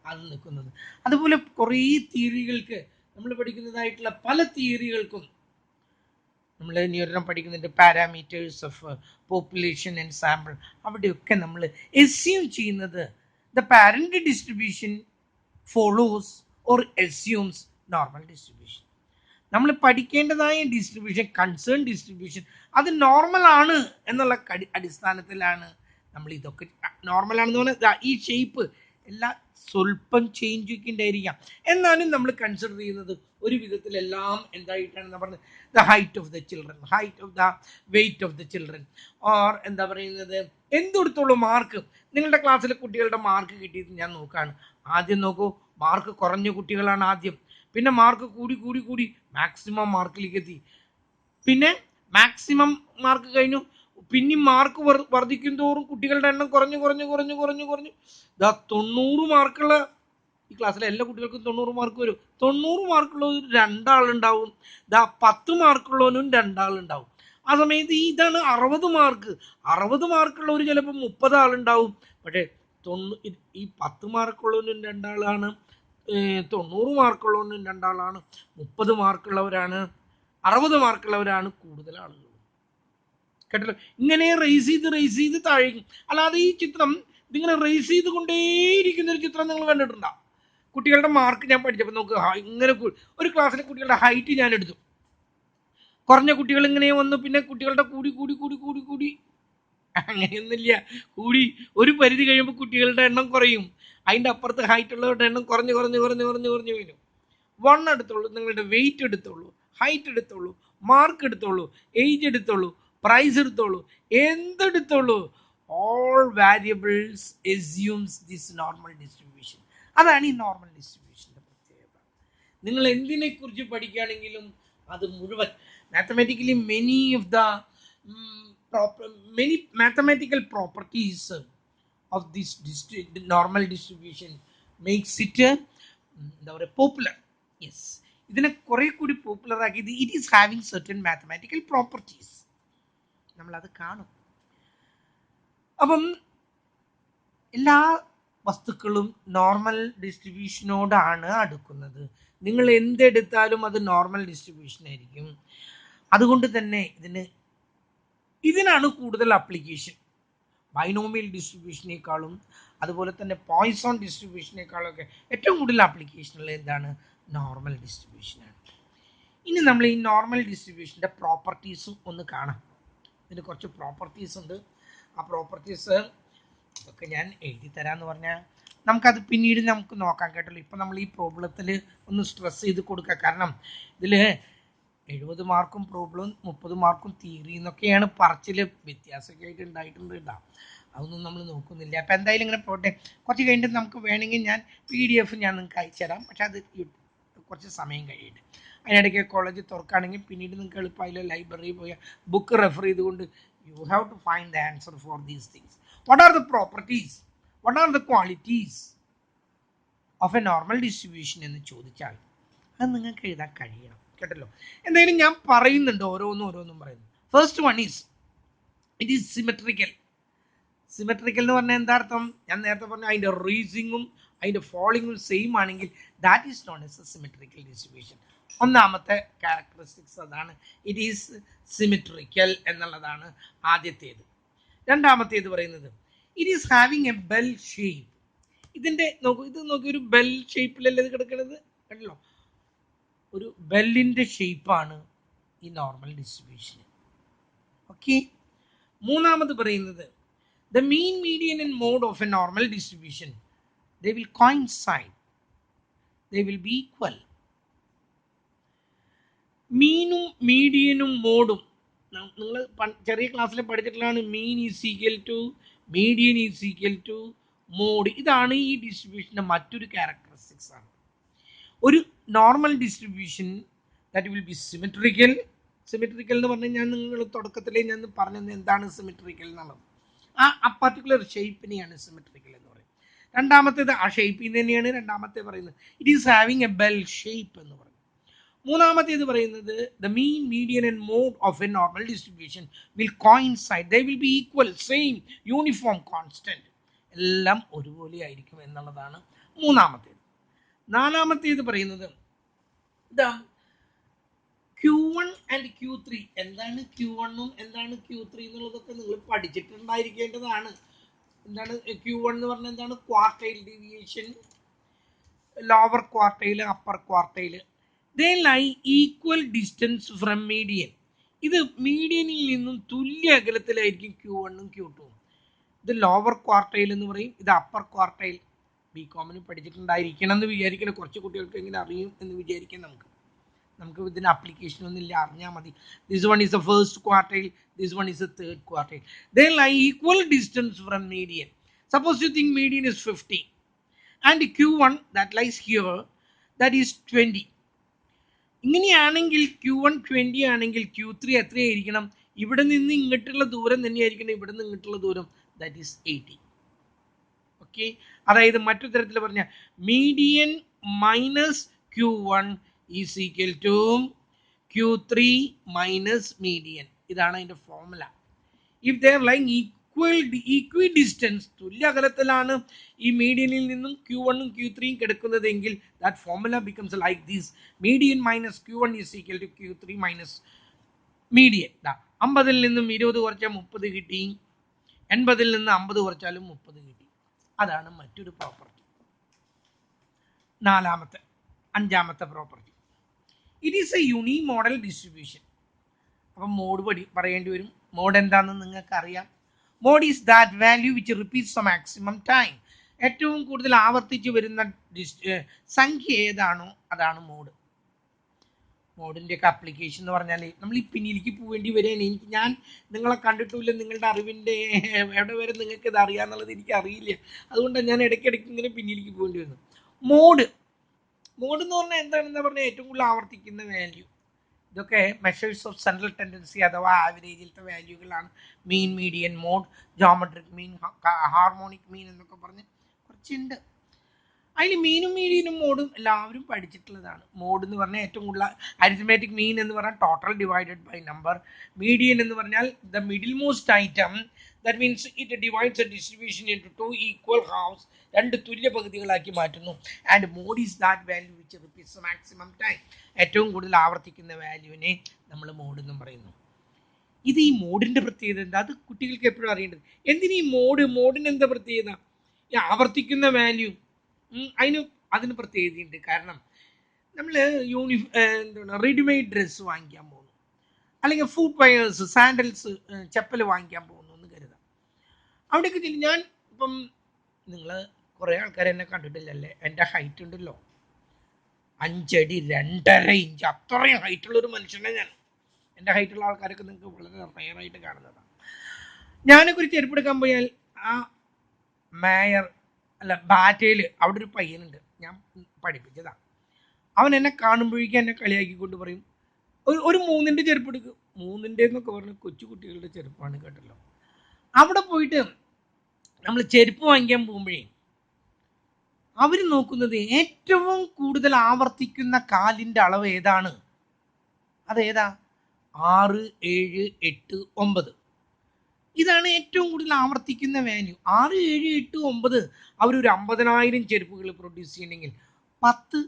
അത് നിൽക്കുന്നത്. അതുപോലെ കുറേ തിയറികൾക്ക് നമ്മൾ പഠിക്കുന്നതായിട്ടുള്ള പല തിയറികൾക്കും നമ്മൾ ഇനിയൊരെണ്ണം പഠിക്കുന്നുണ്ട്, parameters of population and sample. അവിടെയൊക്കെ നമ്മൾ എസ്യൂം ചെയ്യുന്നത് the parent distribution follows or assumes normal distribution. നമ്മൾ പഠിക്കേണ്ടതായ ഡിസ്ട്രിബ്യൂഷൻ, കൺസേൺ ഡിസ്ട്രിബ്യൂഷൻ, അത് നോർമൽ ആണ് എന്നുള്ള അടിസ്ഥാനത്തിലാണ് നമ്മൾ ഇതൊക്കെ. നോർമൽ ആണെന്ന് പറഞ്ഞാൽ ഈ ഷേപ്പ് എല്ലാം സ്വല്പം ചേഞ്ച് ഒക്കെ ഉണ്ടായിരിക്കാം, എന്നാലും നമ്മൾ കൺസിഡർ ചെയ്യുന്നത് ഒരു വിധത്തിലെല്ലാം എന്തായിട്ടാണ് പറഞ്ഞത്, the height of the children, height of the weight of the children, or എന്താ പറയുന്നത് എന്തെടുത്തോളൂ മാർക്ക്. നിങ്ങളുടെ ക്ലാസ്സിലെ കുട്ടികളുടെ മാർക്ക് കിട്ടിയത് ഞാൻ നോക്കുകയാണ്. ആദ്യം നോക്കൂ, മാർക്ക് കുറഞ്ഞ കുട്ടികളാണ് ആദ്യം, പിന്നെ മാർക്ക് കൂടി മാക്സിമം മാർക്കിലേക്ക് എത്തി, പിന്നെ മാക്സിമം മാർക്ക് കഴിഞ്ഞു, പിന്നെ മാർക്ക് വർദ്ധിക്കും തോറും കുട്ടികളുടെ എണ്ണം കുറഞ്ഞു 90 മാർക്കുള്ള ഈ ക്ലാസ്സിലെ എല്ലാ കുട്ടികൾക്കും 90 മാർക്ക് വരും. 90 മാർക്കുള്ള 2 ആളുണ്ടാവും, 10 മാർക്കുള്ളവനും 2 ആളുണ്ടാവും. ആ സമയത്ത് ഇതാണ് 60 മാർക്ക്. 60 മാർക്കുള്ളവർ ചിലപ്പോൾ 30 ആളുണ്ടാവും. പക്ഷേ ഈ 10 മാർക്കുള്ളവനും 2 ആളാണ്, 90 മാർക്കുള്ളവനും 2 ആളാണ്, 30 മാർക്കുള്ളവരാണ്, 60 മാർക്കുള്ളവരാണ് കൂടുതൽ ആളുകൾ. കേട്ടല്ലോ, ഇങ്ങനെ റേസ് ചെയ്ത് താഴേക്കും. അല്ലാതെ ഈ ചിത്രം ഇതിങ്ങനെ റേസ് ചെയ്ത് കൊണ്ടേയിരിക്കുന്ന ഒരു ചിത്രം നിങ്ങൾ കണ്ടിട്ടുണ്ടാവും. കുട്ടികളുടെ മാർക്ക് ഞാൻ പഠിച്ചപ്പോൾ നമുക്ക് ഇങ്ങനെ ഒരു ക്ലാസ്സിലെ കുട്ടികളുടെ ഹൈറ്റ് ഞാൻ എടുത്തു. കുറഞ്ഞ കുട്ടികൾ ഇങ്ങനെ വന്നു, പിന്നെ കുട്ടികളുടെ കൂടി അങ്ങനെയൊന്നുമില്ല. ഒരു പരിധി കഴിയുമ്പോൾ കുട്ടികളുടെ എണ്ണം കുറയും. അതിൻ്റെ അപ്പുറത്ത് ഹൈറ്റ് ഉള്ളവരുടെ എണ്ണം കുറഞ്ഞു വരും. 1 എടുത്തോളൂ, നിങ്ങളുടെ വെയിറ്റ് എടുത്തോളൂ, ഹൈറ്റ് എടുത്തോളൂ, മാർക്ക് എടുത്തോളൂ, ഏജ് എടുത്തോളൂ, പ്രൈസ് എടുത്തോളൂ, എന്തെടുത്തോളൂ, all variables assumes this normal distribution. അതാണ് ഈ നോർമൽ ഡിസ്ട്രിബ്യൂഷൻ്റെ പ്രത്യേകത. നിങ്ങൾ എന്തിനെ കുറിച്ച് പഠിക്കുകയാണെങ്കിലും അത് മുഴുവൻ mathematically many mathematical properties of this normal distribution makes it എന്താ പറയുക പോപ്പുലർ. യെസ്, ഇതിനെ കുറെ കൂടി പോപ്പുലർ ആക്കിയത് it is having certain mathematical properties, നമ്മളത് കാണും. അപ്പം എല്ലാ വസ്തുക്കളും നോർമൽ ഡിസ്ട്രിബ്യൂഷനോടാണ് അടുക്കുന്നത്. നിങ്ങൾ എന്തെടുത്താലും അത് നോർമൽ ഡിസ്ട്രിബ്യൂഷൻ ആയിരിക്കും. അതുകൊണ്ട് തന്നെ ഇതിനാണ് കൂടുതൽ ആപ്ലിക്കേഷൻ. ബൈനോമിയൽ ഡിസ്ട്രിബ്യൂഷനേക്കാളും അതുപോലെ തന്നെ പോയ്സോൺ ഡിസ്ട്രിബ്യൂഷനേക്കാളും ഒക്കെ ഏറ്റവും കൂടുതൽ ആപ്ലിക്കേഷനുകൾ എന്താണ്? നോർമൽ ഡിസ്ട്രിബ്യൂഷനാണ്. ഇനി നമ്മൾ ഈ നോർമൽ ഡിസ്ട്രിബ്യൂഷൻ്റെ പ്രോപ്പർട്ടീസും ഒന്ന് കാണാം. ഇതിന് കുറച്ച് പ്രോപ്പർട്ടീസ് ഉണ്ട്. ആ പ്രോപ്പർട്ടീസ് ഒക്കെ ഞാൻ എഴുതി തരാമെന്ന് പറഞ്ഞാൽ നമുക്കത് പിന്നീട് നമുക്ക് നോക്കാം കേട്ടല്ലോ. ഇപ്പം നമ്മൾ ഈ പ്രോബ്ലത്തിൽ ഒന്ന് സ്ട്രെസ് ചെയ്ത് കൊടുക്കുക. കാരണം ഇതിൽ 70 മാർക്കും പ്രോബ്ലം 30 മാർക്കും തിയറി എന്നൊക്കെയാണ് പറച്ചിൽ. വ്യത്യാസമൊക്കെ ആയിട്ട് ഉണ്ടായിട്ടുണ്ട് കേട്ടോ. അതൊന്നും നമ്മൾ നോക്കുന്നില്ല. അപ്പോൾ എന്തായാലും ഇങ്ങനെ പോട്ടെ. കുറച്ച് കഴിഞ്ഞിട്ട് നമുക്ക് വേണമെങ്കിൽ ഞാൻ PDF ഞാൻ നിങ്ങൾക്ക് അയച്ചു തരാം. പക്ഷെ അത് കുറച്ച് സമയം കഴിയട്ടെ. അതിനിടയ്ക്ക് കോളേജ് തുറക്കുകയാണെങ്കിൽ പിന്നീട് നിങ്ങൾക്ക് എളുപ്പമായില്ല ലൈബ്രറിയിൽ പോയി ബുക്ക് റെഫർ ചെയ്തുകൊണ്ട് you have to find the answer for these things. What are the properties, what are the qualities of a normal distribution എന്ന് ചോദിച്ചാൽ അത് നിങ്ങൾക്ക് എഴുതാൻ കഴിയണം കേട്ടല്ലോ. എന്തായാലും ഞാൻ പറയുന്നുണ്ട്, ഓരോന്നും പറയുന്നു. First one is it is symmetrical. Symmetrical എന്ന് പറഞ്ഞാൽ എന്താ അർത്ഥം? ഞാൻ നേരത്തെ പറഞ്ഞു അതിൻ്റെ റീസിങ്ങും അതിൻ്റെ ഫോളിങ്ങും സെയിം ആണെങ്കിൽ that is known as A symmetrical distribution. ഒന്നാമത്തെ ക്യാരക്ടറിസ്റ്റിക്സ് അതാണ്, ഇറ്റ് ഈസ് സിമെട്രിക്കൽ എന്നുള്ളതാണ് ആദ്യത്തേത്. രണ്ടാമത്തേത് പറയുന്നത് it is having a bell shape. ഇതിൻ്റെ നോക്കൂ ഒരു ബെൽ ഷേപ്പിലല്ലേ ഇത് കിടക്കുന്നത് കണ്ടല്ലോ. ഒരു ബെല്ലിൻ്റെ ഷേപ്പാണ് ഈ നോർമൽ ഡിസ്ട്രിബ്യൂഷൻ. ഓക്കെ. മൂന്നാമത് പറയുന്നത് the mean, median and mode of a normal distribution, they will coincide, they will be equal. മീനും മീഡിയനും മോഡും നിങ്ങൾ ചെറിയ ക്ലാസ്സിൽ പഠിച്ചിട്ടുള്ളതാണ്. Mean is equal to median is equal to mode. ഇതാണ് ഈ ഡിസ്ട്രിബ്യൂഷൻ്റെ മറ്റൊരു ക്യാരക്ടറിസ്റ്റിക്സ് ആണ്. ഒരു normal distribution that will be symmetrical. Symmetrical എന്ന് പറഞ്ഞാൽ ഞാൻ നിങ്ങൾ തുടക്കത്തിലേ ഞാൻ പറഞ്ഞത് എന്താണ് സിമെട്രിക്കൽ എന്നുള്ളത്. ആ പർട്ടിക്കുലർ ഷേപ്പിനെയാണ് സിമെട്രിക്കൽ എന്ന് പറയുന്നത്. രണ്ടാമത്തേത് ആ ഷേപ്പിൽ തന്നെയാണ് രണ്ടാമത്തെ പറയുന്നത് it is having a bell shape എന്ന് പറയുന്നത്. മൂന്നാമത്തേത് പറയുന്നത് the mean, median and mode of a normal distribution will coincide, they will be equal, same, uniform, constant, എല്ലാം ഒരുപോലെ ആയിരിക്കും എന്നുള്ളതാണ് മൂന്നാമത്തേത്. നാലാമത്തേത് പറയുന്നത് ഇതാ Q1 ആൻഡ് Q3. എന്താണ് Q1 എന്താണ് Q3 എന്നുള്ളതൊക്കെ നിങ്ങൾ പഠിച്ചിട്ടുണ്ടായിരിക്കേണ്ടതാണ്. എന്താണ് Q1 എന്ന് പറഞ്ഞാൽ എന്താണ്? Quartile deviation, lower quartile, upper quartile. They lie equal distance from median. ഇത് മീഡിയനിൽ നിന്നും തുല്യ അകലത്തിലായിരിക്കും Q1 ഉം Q2 ഉം. ഇത് ലോവർ ക്വാർട്ടൈൽ എന്ന് പറയും, ഇത് അപ്പർ ക്വാർട്ടൈൽ. ബികോമിന് പഠിച്ചിട്ടുണ്ടായിരിക്കണം എന്ന് വിചാരിക്കണം. കുറച്ച് കുട്ടികൾക്ക് എങ്ങനെ അറിയും എന്ന് വിചാരിക്കാം. നമുക്ക് ഇതിന് ആപ്ലിക്കേഷൻ ഒന്നും ഇല്ല, അറിഞ്ഞാൽ മതി. This one is the first quartile, this one is the third quartile. They lie equal distance from median. Suppose you think median is 50 and Q1 that lies here that is 20. ഇങ്ങനെയാണെങ്കിൽ Q1 20 ആണെങ്കിൽ Q3 എത്രയായിരിക്കണം? ഇവിടെ നിന്ന് ഇങ്ങോട്ടുള്ള ദൂരം തന്നെയായിരിക്കണം ഇവിടെ നിന്ന് ഇങ്ങോട്ടുള്ള ദൂരം, ദാറ്റ് ഈസ് 80. ഓക്കെ. അതായത് മറ്റൊരു തരത്തിൽ പറഞ്ഞാൽ median minus Q1 is equal to Q3 minus median. ഇതാണ് അതിൻ്റെ formula. If they are lying equidistance, തുല്യ അകലത്തിലാണ് ഈ മീഡിയനിൽ നിന്നും Q1 ഉം Q3 ഉം കിടക്കുന്നതെങ്കിൽ that formula becomes like this. Median minus Q1 is equal to Q3 minus median. 50-ൽ നിന്നും 20 കുറച്ചാൽ 30 കിട്ടി, 80-ൽ നിന്ന് 50 കുറച്ചാലും 30 കിട്ടി. അതാണ് മറ്റൊരു പ്രോപ്പർട്ടി. അഞ്ചാമത്തെ property it is a unimodal distribution. അപ്പം മോഡ് പറയേണ്ടി വരും. മോഡ് എന്താണെന്ന് നിങ്ങൾക്ക് അറിയാം. Mode is that value which repeats the maximum time. ഏറ്റവും കൂടുതൽ ആവർത്തിച്ച് വരുന്ന സംഖ്യ ഏതാണോ അതാണ് മോഡ്. മോഡിൻ്റെ ഒക്കെ ആപ്ലിക്കേഷൻ എന്ന് പറഞ്ഞാൽ നമ്മൾ ഈ പിന്നിലേക്ക് പോവേണ്ടി വരികയാണ്. ഞാൻ നിങ്ങളെ കണ്ടിട്ടില്ല, നിങ്ങളുടെ അറിവിൻ്റെ എവിടെ വരെ നിങ്ങൾക്ക് ഇത് അറിയാമെന്നുള്ളത് എനിക്ക് അറിയില്ല. അതുകൊണ്ടാണ് ഞാൻ ഇടയ്ക്കിടയ്ക്ക് ഇങ്ങനെ പിന്നിലേക്ക് പോകേണ്ടി വരുന്നത്. മോഡ് എന്ന് പറഞ്ഞാൽ എന്താണെന്ന് പറഞ്ഞാൽ ഏറ്റവും കൂടുതൽ ആവർത്തിക്കുന്ന വാല്യൂ. ഇതൊക്കെ മെഷേഴ്സ് ഓഫ് സെൻട്രൽ ടെൻഡൻസി അഥവാ ആവറേജിലത്തെ വാല്യൂകളാണ്. Mean, median, mode, geometric mean, harmonic mean എന്നൊക്കെ പറഞ്ഞ് കുറച്ചുണ്ട്. അതിന് മീനും മീഡിയനും മോഡും എല്ലാവരും പഠിച്ചിട്ടുള്ളതാണ്. മോഡ് എന്ന് പറഞ്ഞാൽ ഏറ്റവും കൂടുതൽ അരിത്മെറ്റിക് മീൻ എന്ന് പറഞ്ഞാൽ total divided by number. Median എന്ന് പറഞ്ഞാൽ the middle most item, that means it divides a distribution in to 2 equal halves, 2 തുല്യ പകുതികളാക്കി മാറ്റുന്നു. And mode is that value which repeats maximum time. ഏറ്റവും കൂടുതൽ ആവർത്തിക്കുന്ന വാല്യൂവിനെ നമ്മൾ മോഡ് എന്നും പറയുന്നു. ഇത് ഈ മോഡിൻ്റെ പ്രത്യേകത എന്താ? അത് കുട്ടികൾക്ക് എപ്പോഴും അറിയേണ്ടത്. എന്തിനീ മോഡിന് എന്താ പ്രത്യേകത? ഈ ആവർത്തിക്കുന്ന വാല്യൂ അതിന് പ്രത്യേകതയുണ്ട്. കാരണം നമ്മൾ എന്താണ് റെഡിമെയ്ഡ് ഡ്രസ്സ് വാങ്ങിക്കാൻ പോകുന്നു, അല്ലെങ്കിൽ ഫുട് വെയേഴ്സ്, സാൻഡൽസ്, ചെപ്പൽ വാങ്ങിക്കാൻ പോകുന്നു എന്ന് കരുതാം. അവിടേക്ക് ചെല്ലും. ഞാൻ ഇപ്പം നിങ്ങൾ കുറേ ആൾക്കാർ എന്നെ കണ്ടിട്ടില്ലല്ലേ? എൻ്റെ ഹൈറ്റ് ഉണ്ടല്ലോ 5 അടി 2.5 ഇഞ്ച്, അത്രയും ഹൈറ്റുള്ളൊരു മനുഷ്യനെ ഞാൻ. എൻ്റെ ഹൈറ്റുള്ള ആൾക്കാരൊക്കെ നിങ്ങൾക്ക് വളരെ റയറായിട്ട് കാണുന്നതാണ്. ഞാനൊക്കെ ഒരു ചെരുപ്പ് എടുക്കാൻ പോയാൽ ആ മേയർ അല്ല ബാറ്റയിൽ അവിടെ ഒരു പയ്യനുണ്ട്, ഞാൻ പഠിപ്പിച്ചതാണ്. അവൻ എന്നെ കാണുമ്പോഴേക്കും എന്നെ കളിയാക്കിക്കൊണ്ട് പറയും, ഒരു 3ൻ്റെ ചെരുപ്പ് എടുക്കും. 3ൻ്റെ എന്നൊക്കെ പറഞ്ഞ് കൊച്ചു കുട്ടികളുടെ ചെരുപ്പാണ് കേട്ടല്ലോ. അവിടെ പോയിട്ട് നമ്മൾ ചെരുപ്പ് വാങ്ങിക്കാൻ പോകുമ്പോഴേ അവർ നോക്കുന്നത് ഏറ്റവും കൂടുതൽ ആവർത്തിക്കുന്ന കാലിൻ്റെ അളവ് ഏതാണ്. അതേതാ? 6, 7, 8, 9. ഇതാണ് ഏറ്റവും കൂടുതൽ ആവർത്തിക്കുന്ന വാല്യൂ. 6, 7, 8, 9 അവരൊരു 50,000 ചെരുപ്പുകൾ പ്രൊഡ്യൂസ് ചെയ്യണമെങ്കിൽ 10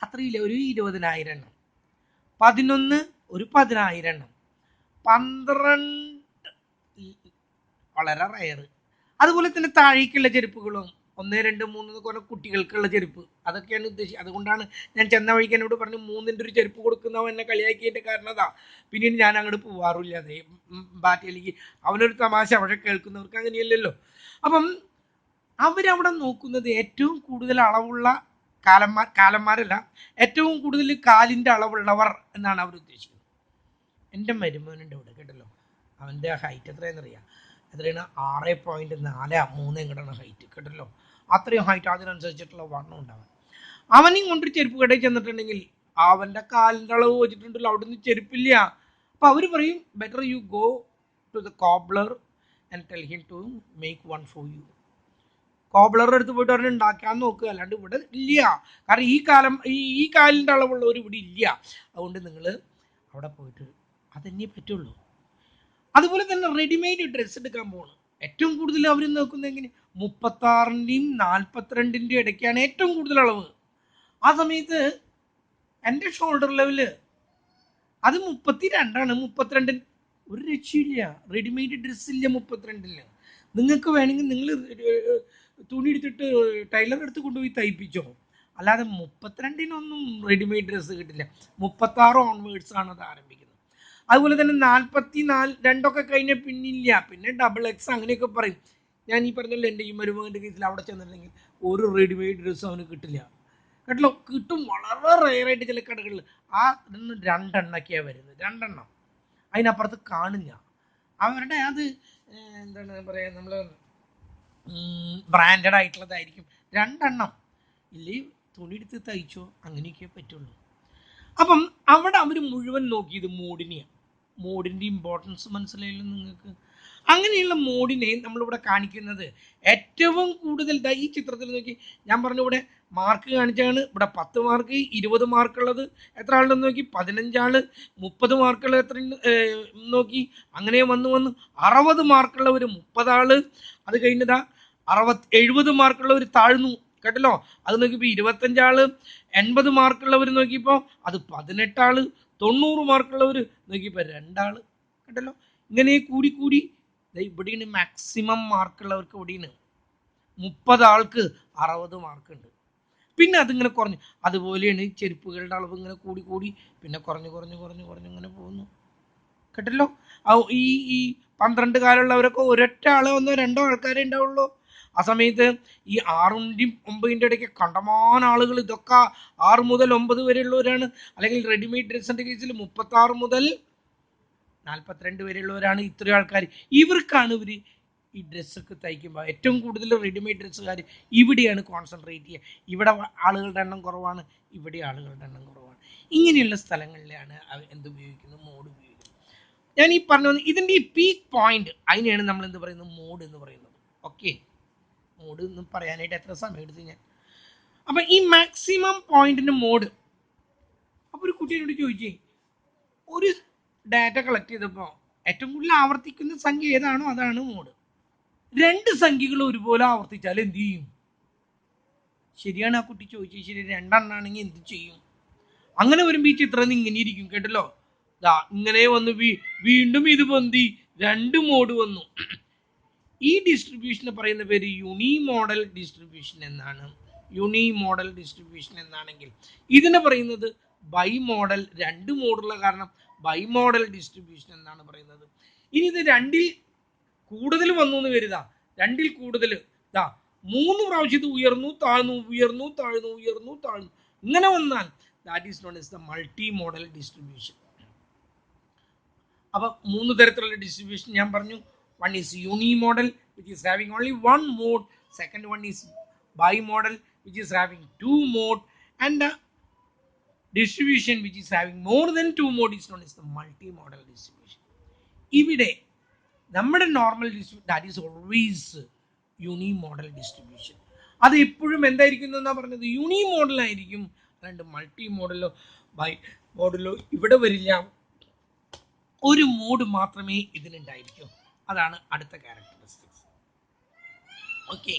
അത്രയില്ല, ഒരു 20,000 എണ്ണം. 11 ഒരു 10,000 എണ്ണം. 12 വളരെ റയർ. അതുപോലെ തന്നെ താഴേക്കുള്ള ചെരുപ്പുകളും 1, 2, 3 എന്നൊക്കെ പറഞ്ഞാൽ കുട്ടികൾക്കുള്ള ചെരുപ്പ്, അതൊക്കെയാണ് ഉദ്ദേശിച്ചത്. അതുകൊണ്ടാണ് ഞാൻ ചെന്ന വഴിക്ക് എന്നോട് പറഞ്ഞു 3ൻ്റെ ഒരു ചെരുപ്പ് കൊടുക്കുന്നവൻ എന്നെ കളിയാക്കിയതിൻ്റെ കാരണം അതാ. പിന്നീട് ഞാൻ അങ്ങോട്ട് പോവാറില്ല അതേ ബാറ്റയിലേക്ക്. അവനൊരു തമാശ, പക്ഷെ കേൾക്കുന്നവർക്ക് അങ്ങനെയല്ലല്ലോ. അപ്പം അവരവിടെ നോക്കുന്നത് ഏറ്റവും കൂടുതൽ അളവുള്ള കാലന്മാരല്ല, ഏറ്റവും കൂടുതൽ കാലിൻ്റെ അളവുള്ളവർ എന്നാണ് അവർ ഉദ്ദേശിക്കുന്നത്. എൻ്റെ മരുമോനുണ്ട് ഇവിടെ കേട്ടല്ലോ. അവൻ്റെ ഹൈറ്റ് എത്രയെന്നറിയാം? എത്രയാണ്? 6.43 എങ്ങോട്ടാണ് ഹൈറ്റ് കേട്ടല്ലോ. അത്രയും ഹൈറ്റ്, അതിനനുസരിച്ചിട്ടുള്ള വണ്ണം ഉണ്ടാവാൻ. അവനെയും കൊണ്ടൊരു ചെരുപ്പ് കടയിൽ ചെന്നിട്ടുണ്ടെങ്കിൽ അവൻ്റെ കാലിൻ്റെ അളവ് വെച്ചിട്ടുണ്ടല്ലോ, അവിടെ നിന്ന് ചെരുപ്പില്ല. അപ്പോൾ അവർ പറയും, better you go to the cobbler and tell him to make one for you. കോബ്ലറുടെ അടുത്ത് പോയിട്ട് അവരെ ഉണ്ടാക്കാൻ നോക്കുക, അല്ലാണ്ട് ഇവിടെ ഇല്ല. കാരണം ഈ കാലിൻ്റെ അളവുള്ളവർ ഇവിടെ ഇല്ല. അതുകൊണ്ട് നിങ്ങൾ അവിടെ പോയിട്ട് അതന്നെ പറ്റുള്ളൂ. അതുപോലെ തന്നെ റെഡിമെയ്ഡ് ഡ്രസ്സ് എടുക്കാൻ പോകണം. ഏറ്റവും കൂടുതൽ അവർ നോക്കുന്നത് എങ്ങനെ? 36ൻ്റെയും 42ൻ്റെയും ഇടയ്ക്കാണ് ഏറ്റവും കൂടുതൽ അളവ്. ആ സമയത്ത് എൻ്റെ ഷോൾഡർ ലെവല് അത് 32ആണ്. 32 ഒരു രക്ഷയില്ല. റെഡിമെയ്ഡ് ഡ്രസ്സില്ല 32-ല്. നിങ്ങൾക്ക് വേണമെങ്കിൽ നിങ്ങൾ തുണി എടുത്തിട്ട് ടൈലർ അടുത്ത് കൊണ്ടുപോയി തയ്പ്പിച്ചോ, അല്ലാതെ 32-നൊന്നും റെഡിമെയ്ഡ് ഡ്രസ്സ് കിട്ടില്ല. 36 ഓൺവേർഡ്സ് ആണ് അത് ആരംഭിക്കുന്നത്. അതുപോലെ തന്നെ 44, 2ഒക്കെ കഴിഞ്ഞാൽ പിന്നില്ല, പിന്നെ XXL അങ്ങനെയൊക്കെ പറയും. ഞാൻ ഈ പറഞ്ഞല്ലോ, എൻ്റെ ഈ മരുമകൻ്റെ കേസിൽ അവിടെ ചെന്നിട്ടുണ്ടെങ്കിൽ ഒരു റെഡിമെയ്ഡ് ഡ്രസ്സും അവന് കിട്ടില്ല കേട്ടല്ലോ. കിട്ടും വളരെ റെയറായിട്ട് ചില കടകളിൽ. ആ 2 എണ്ണൊക്കെയാണ് വരുന്നത്, 2 എണ്ണം. അതിനപ്പുറത്ത് കാണില്ല. അവരുടെ അത് എന്താണ് പറയുക, നമ്മൾ ബ്രാൻഡഡ് ആയിട്ടുള്ളതായിരിക്കും. 2 എണ്ണം ഇല്ലേ, തുണി എടുത്ത് തയ്ച്ചോ, അങ്ങനെയൊക്കെ പറ്റുള്ളൂ. അപ്പം അവിടെ അവർ മുഴുവൻ നോക്കിയത് മോഡിനെയാണ്. മോഡിൻ്റെ ഇമ്പോർട്ടൻസ് മനസ്സിലായല്ലോ നിങ്ങൾക്ക്. അങ്ങനെയുള്ള മോഡിനെ നമ്മളിവിടെ കാണിക്കുന്നത് ഏറ്റവും കൂടുതൽ ഈ ചിത്രത്തിൽ നോക്കി. ഞാൻ പറഞ്ഞു ഇവിടെ മാർക്ക് കാണിച്ചാണ്. ഇവിടെ 10 മാർക്ക്, 20 മാർക്കുള്ളത് എത്ര ആളുണ്ടെന്ന് നോക്കി, 15 ആള്, 30 മാർക്കുള്ള എത്ര നോക്കി. അങ്ങനെ വന്ന് 60 മാർക്കുള്ളവർ 30 ആള്. അത് കഴിഞ്ഞതാ 70 മാർക്കുള്ളവർ താഴ്ന്നു കേട്ടല്ലോ. അത് നോക്കിയപ്പോൾ 25 ആള്. 80 മാർക്കുള്ളവർ നോക്കിയപ്പോൾ അത് 18 ആള്. 90 മാർക്കുള്ളവർ നോക്കിയപ്പോൾ 2 ആള് കേട്ടല്ലോ. ഇങ്ങനെ കൂടി ഇവിടെയാണ് മാക്സിമം മാർക്കുള്ളവർക്ക്. ഇവിടെയാണ് 30 ആൾക്ക് 60 മാർക്കുണ്ട്. പിന്നെ അതിങ്ങനെ കുറഞ്ഞു. അതുപോലെയാണ് ചെരുപ്പുകളുടെ അളവ് ഇങ്ങനെ കൂടി പിന്നെ കുറഞ്ഞു ഇങ്ങനെ പോകുന്നു കേട്ടല്ലോ. ഈ 12 കാലുള്ളവരൊക്കെ ഒരൊറ്റ ആളോ 1, 2 ആൾക്കാരേ ഉണ്ടാവുള്ളൂ. ആ സമയത്ത് ഈ 6ൻ്റെയും 9ൻ്റെ ഇടയ്ക്ക് കണ്ടമാന ആളുകൾ. ഇതൊക്കെ 6 മുതൽ 9 വരെയുള്ളവരാണ്. അല്ലെങ്കിൽ റെഡിമെയ്ഡ് ഡ്രസ്സിൻ്റെ കേസിൽ 36 മുതൽ 42 വരെയുള്ളവരാണ്. ഇത്രയും ആൾക്കാർ. ഇവർക്കാണ് ഇവർ ഈ ഡ്രസ്സൊക്കെ തയ്ക്കുമ്പോൾ ഏറ്റവും കൂടുതൽ റെഡിമെയ്ഡ് ഡ്രസ്സുകാർ ഇവിടെയാണ് കോൺസെൻട്രേറ്റ് ചെയ്യുക. ഇവിടെ ആളുകളുടെ എണ്ണം കുറവാണ്, ഇവിടെ ആളുകളുടെ എണ്ണം കുറവാണ്. ഇങ്ങനെയുള്ള സ്ഥലങ്ങളിലാണ് എന്തുപയോഗിക്കുന്നത്, മോഡ് ഉപയോഗിക്കുന്നത്. ഞാൻ ഈ പറഞ്ഞു ഇതിൻ്റെ ഈ പീക്ക് പോയിന്റ്, അതിനെയാണ് നമ്മൾ എന്ത് പറയുന്നത്, മോഡ് എന്ന് പറയുന്നത്. ഓക്കെ, മോഡ് എന്ന് പറയാനായിട്ട് എത്ര സമയം എടുത്ത് ഞാൻ. അപ്പം ഈ മാക്സിമം പോയിന്റിന് മോഡ്. അപ്പോൾ ഒരു കുട്ടിയോട് ചോദിച്ചേ, ഒരു ഡാറ്റ കളക്ട് ചെയ്തപ്പോൾ ഏറ്റവും കൂടുതൽ ആവർത്തിക്കുന്ന സംഖ്യ ഏതാണോ അതാണ് മോഡ്. രണ്ട് സംഖ്യകൾ ഒരുപോലെ ആവർത്തിച്ചാൽ എന്ത് ചെയ്യും? ശരിയാണ് ആ കുട്ടി ചോദിച്ചത്, ശരി. രണ്ടെണ്ണാണെങ്കിൽ എന്ത് ചെയ്യും? അങ്ങനെ വരുമ്പോൾ ഈ ചിത്രം ഇങ്ങനെ ഇരിക്കും, കേട്ടല്ലോ. ഇങ്ങനെ വന്ന് വീണ്ടും ഇത് പൊന്തി, രണ്ട് മോഡ് വന്നു. ഈ ഡിസ്ട്രിബ്യൂഷന് പറയുന്ന പേര് യൂണിമോഡൽ ഡിസ്ട്രിബ്യൂഷൻ എന്നാണ്. യൂണിമോഡൽ ഡിസ്ട്രിബ്യൂഷൻ എന്നാണെങ്കിൽ ഇതിനെ പറയുന്നത് ബൈ മോഡൽ, രണ്ട് മോഡുള്ള കാരണം ബൈമോഡൽ ഡിസ്ട്രിബ്യൂഷൻ എന്നാണ് പറയുന്നത്. ഇനി ഇത് രണ്ടിൽ കൂടുതൽ വന്നു എന്ന് കരുതാ, രണ്ടിൽ കൂടുതൽ 3 പ്രാവശ്യം ഇത് ഉയർന്നു താഴ്ന്നു, ഉയർന്നു താഴ്ന്നു, ഉയർന്നു താഴ്ന്നു, ഇങ്ങനെ വന്നാൽ that is known as the multi model distribution. അപ്പൊ 3 തരത്തിലുള്ള ഡിസ്ട്രിബ്യൂഷൻ ഞാൻ പറഞ്ഞു. One is unimodal, which is having only one mode. Second one is bimodal, which is having 2 mode, and the distribution which is having more than 2 mode is known as the multimodal distribution. ഇവിടെ നമ്മുടെ normal distribution that is always unimodal distribution. അത് എപ്പോഴും എന്തായിരിക്കും എന്നാ പറഞ്ഞത്, യൂണിമോഡലായിരിക്കും. അല്ലാണ്ട് മൾട്ടി മോഡലോ ബൈ മോഡലോ ഇവിടെ വരില്ല. ഒരു മോഡ് മാത്രമേ ഇതിനുണ്ടായിരിക്കൂ. അതാണ് അടുത്ത ക്യാരക്ടറിസ്റ്റിക്സ്. ഓക്കെ,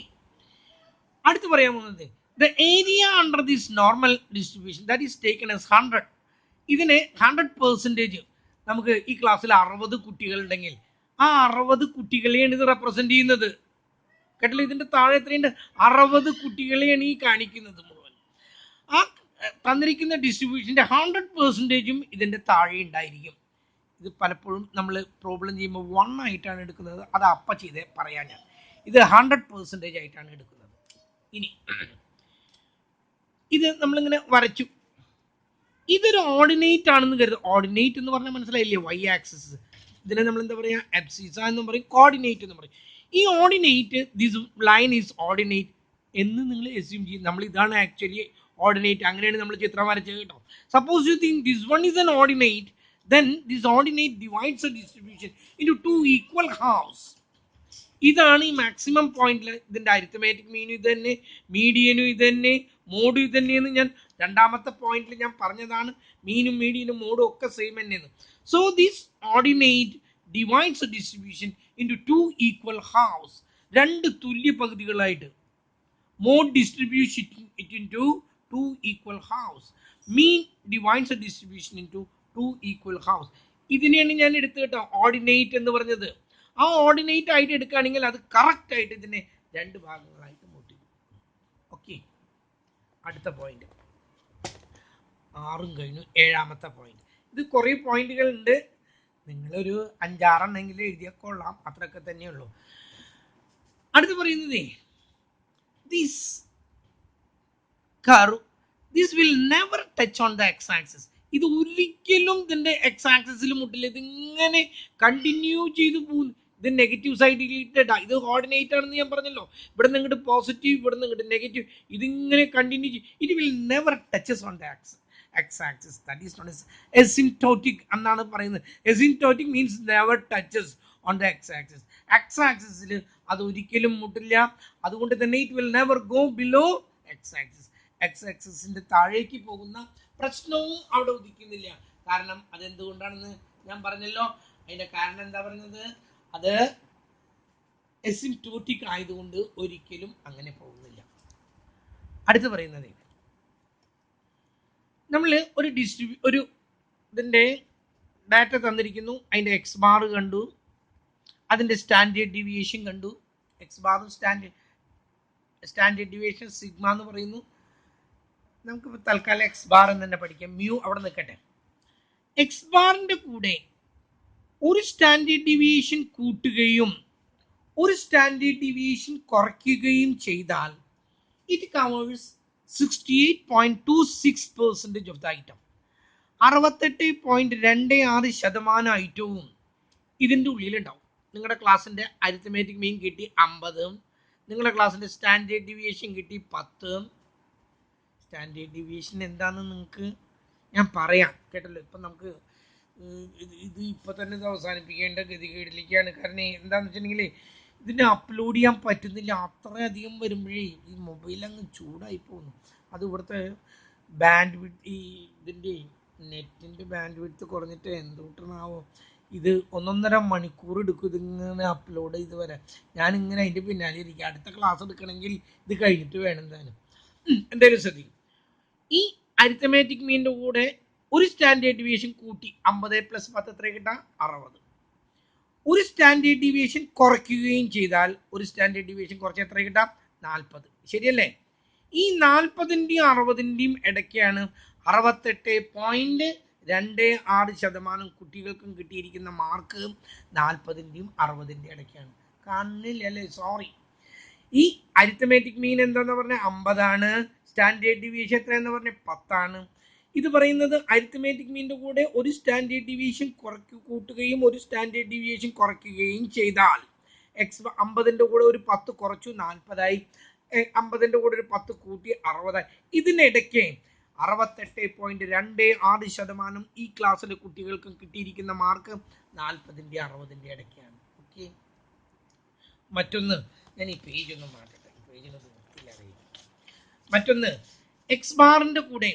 അടുത്ത് പറയാൻ പോകുന്നത് the area under this normal distribution that is taken as 100. ഇതിനെ 100% നമുക്ക് ഈ ക്ലാസ്സിൽ 60 കുട്ടികളുണ്ടെങ്കിൽ ആ 60 കുട്ടികളെയാണ് ഇത് റെപ്രസെന്റ് ചെയ്യുന്നത്. കേട്ടില്ല, ഇതിന്റെ താഴെ എത്രയുണ്ട്? 60 കുട്ടികളെയാണ് ഈ കാണിക്കുന്നത് മുഴുവൻ. ആ തന്നിരിക്കുന്ന ഡിസ്ട്രിബ്യൂഷന്റെ 100%ഉം ഇതിന്റെ താഴെ ഉണ്ടായിരിക്കും. ഇത് പലപ്പോഴും നമ്മൾ പ്രോബ്ലം ചെയ്യുമ്പോൾ 1 ആയിട്ടാണ് എടുക്കുന്നത്. അത് അപ്പ ചെയ്തേ പറയാൻ ഞാൻ. ഇത് 100% ആയിട്ടാണ് എടുക്കുന്നത്. ഇനി ഇത് നമ്മളിങ്ങനെ വരച്ചു. ഇതൊരു ഓർഡിനേറ്റ് ആണെന്ന് കരുതുക. ഓർഡിനേറ്റ് എന്ന് പറഞ്ഞാൽ മനസ്സിലായില്ലേ, വൈ ആക്സിസ്. ഇതിനെ നമ്മൾ എന്താ പറയുക, എബ്സിസ എന്ന് പറയും, കോർഡിനേറ്റ് എന്ന് പറയും. ഈ ordinate, this line is ordinate എന്ന് നിങ്ങൾ എസ്യൂം ചെയ്യും. നമ്മൾ ഇതാണ് ആക്ച്വലി ഓർഡിനേറ്റ്, അങ്ങനെയാണ് നമ്മൾ ചിത്രം വരച്ചത് കേട്ടോ. Suppose you think this one is N ordinate, then this ordinate divides the distribution into 2 equal halves. ഇതാണ് ഈ മാക്സിമം പോയിന്റിൽ. ഇതിന്റെ അരിത്തമാറ്റിക് മീനും ഇത് തന്നെ, മീഡിയനും ഇത് തന്നെ, മോഡും ഇത് തന്നെയെന്ന് ഞാൻ രണ്ടാമത്തെ പോയിന്റിൽ ഞാൻ പറഞ്ഞതാണ്. മീനും മീഡിയനും മോഡും ഒക്കെ സെയിം തന്നെയെന്ന്. So this ordinate divides the distribution into 2 equal halves. രണ്ട് തുല്യ പകുതികളായിട്ട്. Mode distribution it into 2 equal halves. Mean divides the distribution into 2 equal halves. ഇതിനെയാണ് ഞാൻ എടുത്ത് കേട്ടോ ഓർഡിനേറ്റ് എന്ന് പറഞ്ഞത്. ആ ഓർഡിനേറ്റ് ആയിട്ട് എടുക്കുകയാണെങ്കിൽ അത് കറക്റ്റ് ആയിട്ട് ഇതിനെ 2 ഭാഗങ്ങളായിട്ട് മുട്ടി. ഓക്കെ, അടുത്ത പോയിന്റ് 6 കഴിഞ്ഞു. 7ാമത്തെ പോയിന്റ്. ഇത് കുറേ പോയിന്റുകൾ ഉണ്ട്. നിങ്ങളൊരു 5-6 എണ്ണെങ്കിലും എഴുതിയാൽ കൊള്ളാം, അത്രയൊക്കെ തന്നെയുള്ളൂ. അടുത്ത് പറയുന്നതേ, this curve this will never touch on the X axis. ഇത് ഒരിക്കലും ഇതിന്റെ എക്സ് ആക്സിസിൽ മുട്ടില്ല. ഇതിങ്ങനെ കണ്ടിന്യൂ ചെയ്തു പോകുന്നു. ഇത് നെഗറ്റീവ് സൈഡിലിട്ട് ഇത് കോർഡിനേറ്റ് ആണെന്ന് ഞാൻ പറഞ്ഞല്ലോ. ഇവിടെ നിന്ന് ഇങ്ങോട്ട് പോസിറ്റീവ്, ഇവിടെ നിന്ന് ഇങ്ങോട്ട് നെഗറ്റീവ്, ഇതിങ്ങനെ കണ്ടിന്യൂ ചെയ്യും. It will never touches on the X axis. That is known as asymptotic എന്നാണ് പറയുന്നത്. Asymptotic means never touches on the X axis. X ആക്സിസിൽ അത് ഒരിക്കലും മുട്ടില്ല. അതുകൊണ്ട് തന്നെ it will never go below X axis. X ആക്സിസിന്റെ താഴേക്ക് പോകുന്ന പ്രശ്നവും അവിടെ ഉദിക്കുന്നില്ല. കാരണം അതെന്തുകൊണ്ടാണെന്ന് ഞാൻ പറഞ്ഞല്ലോ. അതിന്റെ കാരണം എന്താ പറയുന്നത്, അത് എസിംപ്റ്റോട്ടിക് ആയതുകൊണ്ട് ഒരിക്കലും അങ്ങനെ പോകുന്നില്ല. അടുത്ത് പറയുന്നത്, നമ്മൾ ഒരു ഇതിന്റെ ഡാറ്റ തന്നിരിക്കുന്നു. അതിന്റെ എക്സ് ബാർ കണ്ടു, അതിന്റെ സ്റ്റാൻഡേർഡ് ഡീവിയേഷൻ കണ്ടു. എക്സ് ബാറും സ്റ്റാൻഡേർഡ് ഡീവിയേഷൻ സിഗ്മ എന്ന് പറയുന്നു. നമുക്ക് തൽക്കാലം എക്സ് ബാർ എന്ന് തന്നെ പഠിക്കാം. മ്യൂ അവിടെ നിൽക്കട്ടെ. എക്സ് ബാറിന്റെ കൂടെ ഒരു സ്റ്റാൻഡേർഡ് ഡീവിയേഷൻ കൂട്ടുകയും ഒരു സ്റ്റാൻഡേർഡ് ഡീവിയേഷൻ കുറയ്ക്കുകയും ചെയ്താൽ it covers 68.26% of the item. 68.26% ഐറ്റവും ഇതിൻ്റെ ഉള്ളിലുണ്ടാവും. നിങ്ങളുടെ ക്ലാസ്സിൻ്റെ അരിത്തമാറ്റിക് മീൻ കിട്ടി 50, നിങ്ങളുടെ ക്ലാസ്സിൻ്റെ സ്റ്റാൻഡേർഡ് ഡീവിയേഷൻ കിട്ടി 10. സ്റ്റാൻഡേർഡ് ഡീവിയേഷൻ എന്താണെന്ന് നിങ്ങൾക്ക് ഞാൻ പറയാം കേട്ടല്ലോ. ഇപ്പം നമുക്ക് ഇത് ഇപ്പം തന്നെ ഇത് അവസാനിപ്പിക്കേണ്ട ഗതികേടിലേക്കാണ്. കാരണം എന്താണെന്ന് വെച്ചിട്ടുണ്ടെങ്കിൽ ഇതിനെ അപ്ലോഡ് ചെയ്യാൻ പറ്റുന്നില്ല. അത്രയധികം വരുമ്പോഴേ ഈ മൊബൈൽ അങ്ങ് ചൂടായി പോകുന്നു. അത് ഇവിടുത്തെ ബാൻഡ് വിഡ്ത്ത്, ഈ ഇതിൻ്റെ നെറ്റിൻ്റെ ബാൻഡ് വിഡ്ത്ത് കുറഞ്ഞിട്ട് എന്തുകൊണ്ടാണാവോ ഇത് 1.5 മണിക്കൂർ എടുക്കും ഇതിങ്ങനെ അപ്ലോഡ് ചെയ്ത് വരാൻ. ഞാനിങ്ങനെ അതിൻ്റെ പിന്നാലെ ഇരിക്കുക. അടുത്ത ക്ലാസ് എടുക്കണമെങ്കിൽ ഇത് കഴിഞ്ഞിട്ട് വേണം എന്തായാലും. എന്തായാലും ശ്രദ്ധിക്കും, ഈ അരിത്തമാറ്റിക് മീനിൻ്റെ കൂടെ ഒരു സ്റ്റാൻഡേർഡ് ഡീവിയേഷൻ കൂട്ടി 50 + 10 എത്ര കിട്ടാം? 60. ഒരു സ്റ്റാൻഡേർഡ് ഡീവിയേഷൻ കുറയ്ക്കുകയും ചെയ്താൽ ഒരു സ്റ്റാൻഡേർഡ് ഡീവിയേഷൻ കുറച്ച് എത്ര കിട്ടാം? 40. ശരിയല്ലേ? ഈ 40ൻ്റെയും 60ൻ്റെയും ഇടയ്ക്കാണ് 68.26% കുട്ടികൾക്കും കിട്ടിയിരിക്കുന്ന മാർക്ക്. 40ൻ്റെയും 60ൻ്റെയും ഇടയ്ക്കാണ്. കാണുന്നില്ലല്ലേ? സോറി. ഈ അരിത്തമാറ്റിക് മീൻ എന്താന്ന് പറഞ്ഞാൽ 50 സ്റ്റാൻഡേർഡ് ഡീവിയേഷൻ എത്രയെന്ന് പറഞ്ഞാൽ 10. ഇത് പറയുന്നത് അരിത്തമാറ്റിക് മീനിൻ്റെ കൂടെ ഒരു സ്റ്റാൻഡേർഡ് ഡീവിയേഷൻ കൂട്ടുകയും ഒരു സ്റ്റാൻഡേർഡ് ഡീവിയേഷൻ കുറയ്ക്കുകയും ചെയ്താൽ 50ൻ്റെ കൂടെ ഒരു 10 കുറച്ചു 40ആയി, 50ൻ്റെ കൂടെ ഒരു 10 കൂട്ടി 60ആയി. ഇതിനിടയ്ക്ക് 68.26% ഈ ക്ലാസ്സിലെ കുട്ടികൾക്കും കിട്ടിയിരിക്കുന്ന മാർക്ക് 40ൻ്റെയും 60ൻ്റെയും ഇടയ്ക്കാണ്. ഓക്കെ. മറ്റൊന്ന്, ഞാൻ ഈ പേജ് ഒന്ന് മാറ്റട്ടെ, പേജിനത് അറിയില്ല. മറ്റൊന്ന്, എക്സ് ബാറിൻ്റെ കൂടെ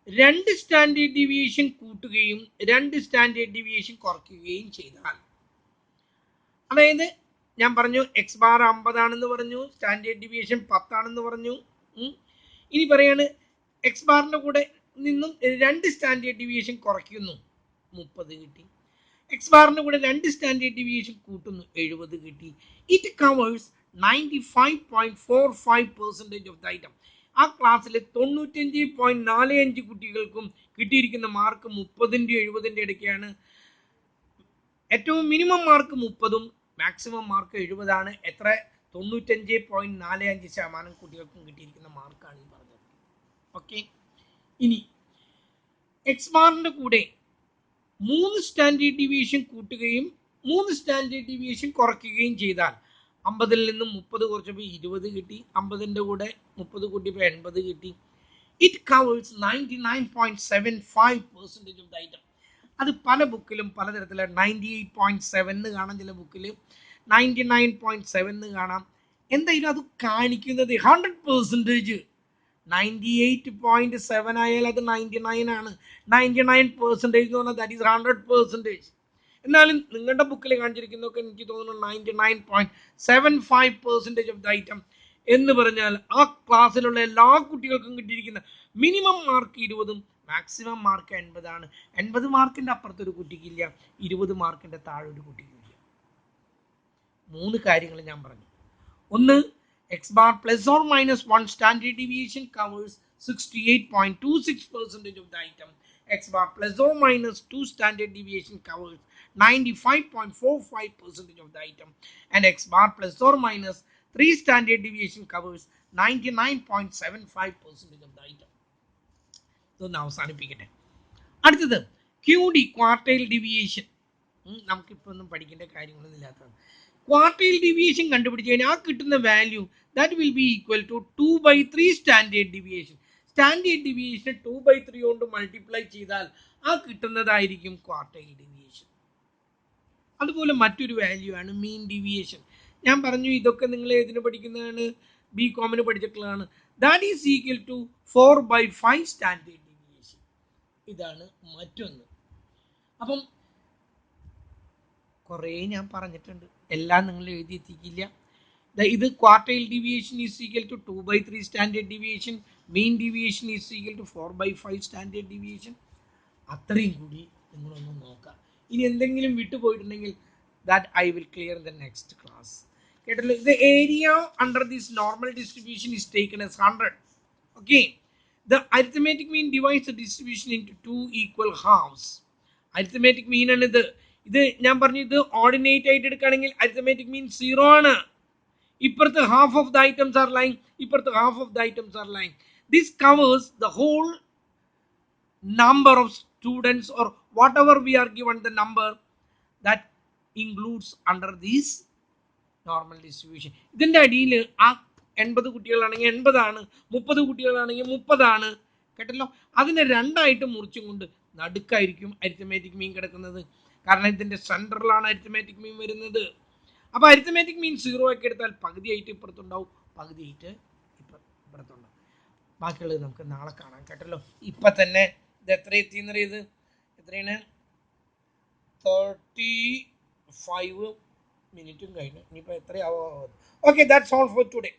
2 സ്റ്റാൻഡേർഡ് ഡീവിയേഷൻ കൂട്ടുകയും 2 സ്റ്റാൻഡേർഡ് ഡീവിയേഷൻ കുറയ്ക്കുകയും ചെയ്താൽ, അതായത് ഞാൻ പറഞ്ഞു എക്സ് ബാർ 50 പറഞ്ഞു, സ്റ്റാൻഡേർഡ് ഡീവിയേഷൻ 10 പറഞ്ഞു. ഇനി പറയാണ് എക്സ് ബാറിൻ്റെ കൂടെ നിന്നും 2 സ്റ്റാൻഡേർഡ് ഡീവിയേഷൻ കുറയ്ക്കുന്നു, 30 കിട്ടി. എക്സ് ബാറിൻ്റെ കൂടെ 2 സ്റ്റാൻഡേർഡ് ഡീവിയേഷൻ കൂട്ടുന്നു, 70 കിട്ടി. It covers 95.45% of the item. ആ ക്ലാസ്സിലെ 95.45 കുട്ടികൾക്കും കിട്ടിയിരിക്കുന്ന മാർക്ക് 30ൻ്റെയും 70ൻ്റെയും ഇടയ്ക്കാണ്. ഏറ്റവും മിനിമം മാർക്ക് 30ഉം മാക്സിമം മാർക്ക് 70ആണ്. എത്ര? 95.45% കുട്ടികൾക്കും കിട്ടിയിരിക്കുന്ന മാർക്കാണ് ഈ പറഞ്ഞത്. ഓക്കെ. ഇനി എക്സ് ബാറിൻ്റെ കൂടെ 3 സ്റ്റാൻഡേർഡ് ഡീവിയേഷൻ കൂട്ടുകയും 3 സ്റ്റാൻഡേർഡ് ഡീവിയേഷൻ കുറയ്ക്കുകയും ചെയ്താൽ 50ൽ നിന്നും 30 കുറച്ചപ്പോൾ 20 കിട്ടി. 50ൻ്റെ കൂടെ 30 കൂട്ടിയപ്പോൾ 80 കിട്ടി. It covers 99.75% of the item. അത് പല ബുക്കിലും പലതരത്തിലാണ്. 98.7 കാണാം, ചില ബുക്കിൽ 99.7 കാണാം. എന്തായാലും അത് കാണിക്കുന്നത് 100%. 98.7 ആയാൽ അത് 99 ആണ്. 99% എന്ന് പറഞ്ഞാൽ ദാറ്റ് ഈസ് 100%. എന്നാലും നിങ്ങളുടെ ബുക്കിൽ കാണിച്ചിരിക്കുന്നതൊക്കെ എനിക്ക് തോന്നുന്നു 99.75% ഓഫ് ദ ഐറ്റം എന്ന് പറഞ്ഞാൽ ആ ക്ലാസ്സിലുള്ള എല്ലാ കുട്ടികൾക്കും കിട്ടിയിരിക്കുന്ന മിനിമം മാർക്ക് 20ഉം മാക്സിമം മാർക്ക് 80ആണ്. 80 മാർക്കിൻ്റെ അപ്പുറത്തൊരു കുട്ടിക്കില്ല, 20 മാർക്കിൻ്റെ താഴെ ഒരു കുട്ടിക്കില്ല. 3 കാര്യങ്ങൾ ഞാൻ പറഞ്ഞു. ഒന്ന്, X bar +or-1 standard deviation covers 68.26% of the item. X bar +or-2 standard deviation covers 95.45% of the item, and X bar +or-3 standard deviation covers 99.75% of the item. ഇതൊന്ന് അവസാനിപ്പിക്കട്ടെ. അടുത്തത് QD, ക്വാർട്ടൈൽ ഡീവിയേഷൻ. നമുക്കിപ്പോൾ ഒന്നും പഠിക്കേണ്ട കാര്യങ്ങളൊന്നും ഇല്ലാത്തതാണ്. ക്വാർട്ടൈൽ ഡീവിയേഷൻ കണ്ടുപിടിച്ച് കഴിഞ്ഞാൽ ആ കിട്ടുന്ന value that will be equal to 2/3 standard deviation. Standard deviation 2/3 കൊണ്ട് മൾട്ടിപ്ലൈ ചെയ്താൽ ആ കിട്ടുന്നതായിരിക്കും ക്വാർട്ടൈൽ ഡീവിയേഷൻ. അതുപോലെ മറ്റൊരു വാല്യൂ ആണ് മീൻ ഡീവിയേഷൻ. ഞാൻ പറഞ്ഞു ഇതൊക്കെ നിങ്ങൾ ഏതിന് പഠിക്കുന്നതാണ്? BComന് പഠിച്ചിട്ടുള്ളതാണ്. That is equal to 4/5 standard deviation. ഇതാണ് മറ്റൊന്ന്. അപ്പം കുറേ ഞാൻ പറഞ്ഞിട്ടുണ്ട്, എല്ലാം നിങ്ങൾ എഴുതിയെത്തിക്കില്ല. ഇത് quartile deviation is equal to 2/3 standard deviation, mean deviation is equal to 4/5 standard deviation. അത്രയും കൂടി നിങ്ങളൊന്ന് നോക്കാം. ഇനി എന്തെങ്കിലും വിട്ടുപോയിട്ടുണ്ടെങ്കിൽ that I will clear in the next class. കേട്ടല്ലോ? The area under this normal distribution is taken as 100. Okay. The arithmetic mean divides the distribution in to 2 equal halves. Arithmetic mean ആണ് ഇത്. ഞാൻ പറഞ്ഞു ഇത് ഓർഡിനേറ്റ് ആയിട്ട് എടുക്കുകയാണെങ്കിൽ അരിത്തമാറ്റിക് മീൻ 0 ആണ്. ഇപ്പുറത്ത് half of the items are lying, ഇപ്പുറത്ത് half of the items are lying. This covers the whole number of students or whatever we are given the number, that includes under these normal distribution. ഇതിൻ്റെ അടിയിൽ ആ 80 കുട്ടികളാണെങ്കിൽ 80 ആണ്, 30 കുട്ടികളാണെങ്കിൽ 30 ആണ്. കേട്ടല്ലോ? അതിനെ രണ്ടായിട്ട് മുറിച്ചും കൊണ്ട് നടുക്കായിരിക്കും അരിത്തമാറ്റിക് മീൻ കിടക്കുന്നത്. കാരണം ഇതിൻ്റെ സെൻറ്ററിലാണ് അരിത്തമാറ്റിക് മീൻ വരുന്നത്. അപ്പോൾ അരിത്തമാറ്റിക് മീൻ 0 ഒക്കെ എടുത്താൽ പകുതിയായിട്ട് ഇപ്പുറത്തുണ്ടാവും, പകുതിയായിട്ട് ഇപ്പുറത്തുണ്ടാവും. ബാക്കിയുള്ളത് നമുക്ക് നാളെ കാണാം. കേട്ടല്ലോ? ഇപ്പം തന്നെ ഇത് എത്ര എത്തിയെന്നറിയത്? എത്രയാണ്? 35 മിനിറ്റും കഴിഞ്ഞു. ഇനിയിപ്പോൾ എത്രയാവോ? Okay, that's all for today.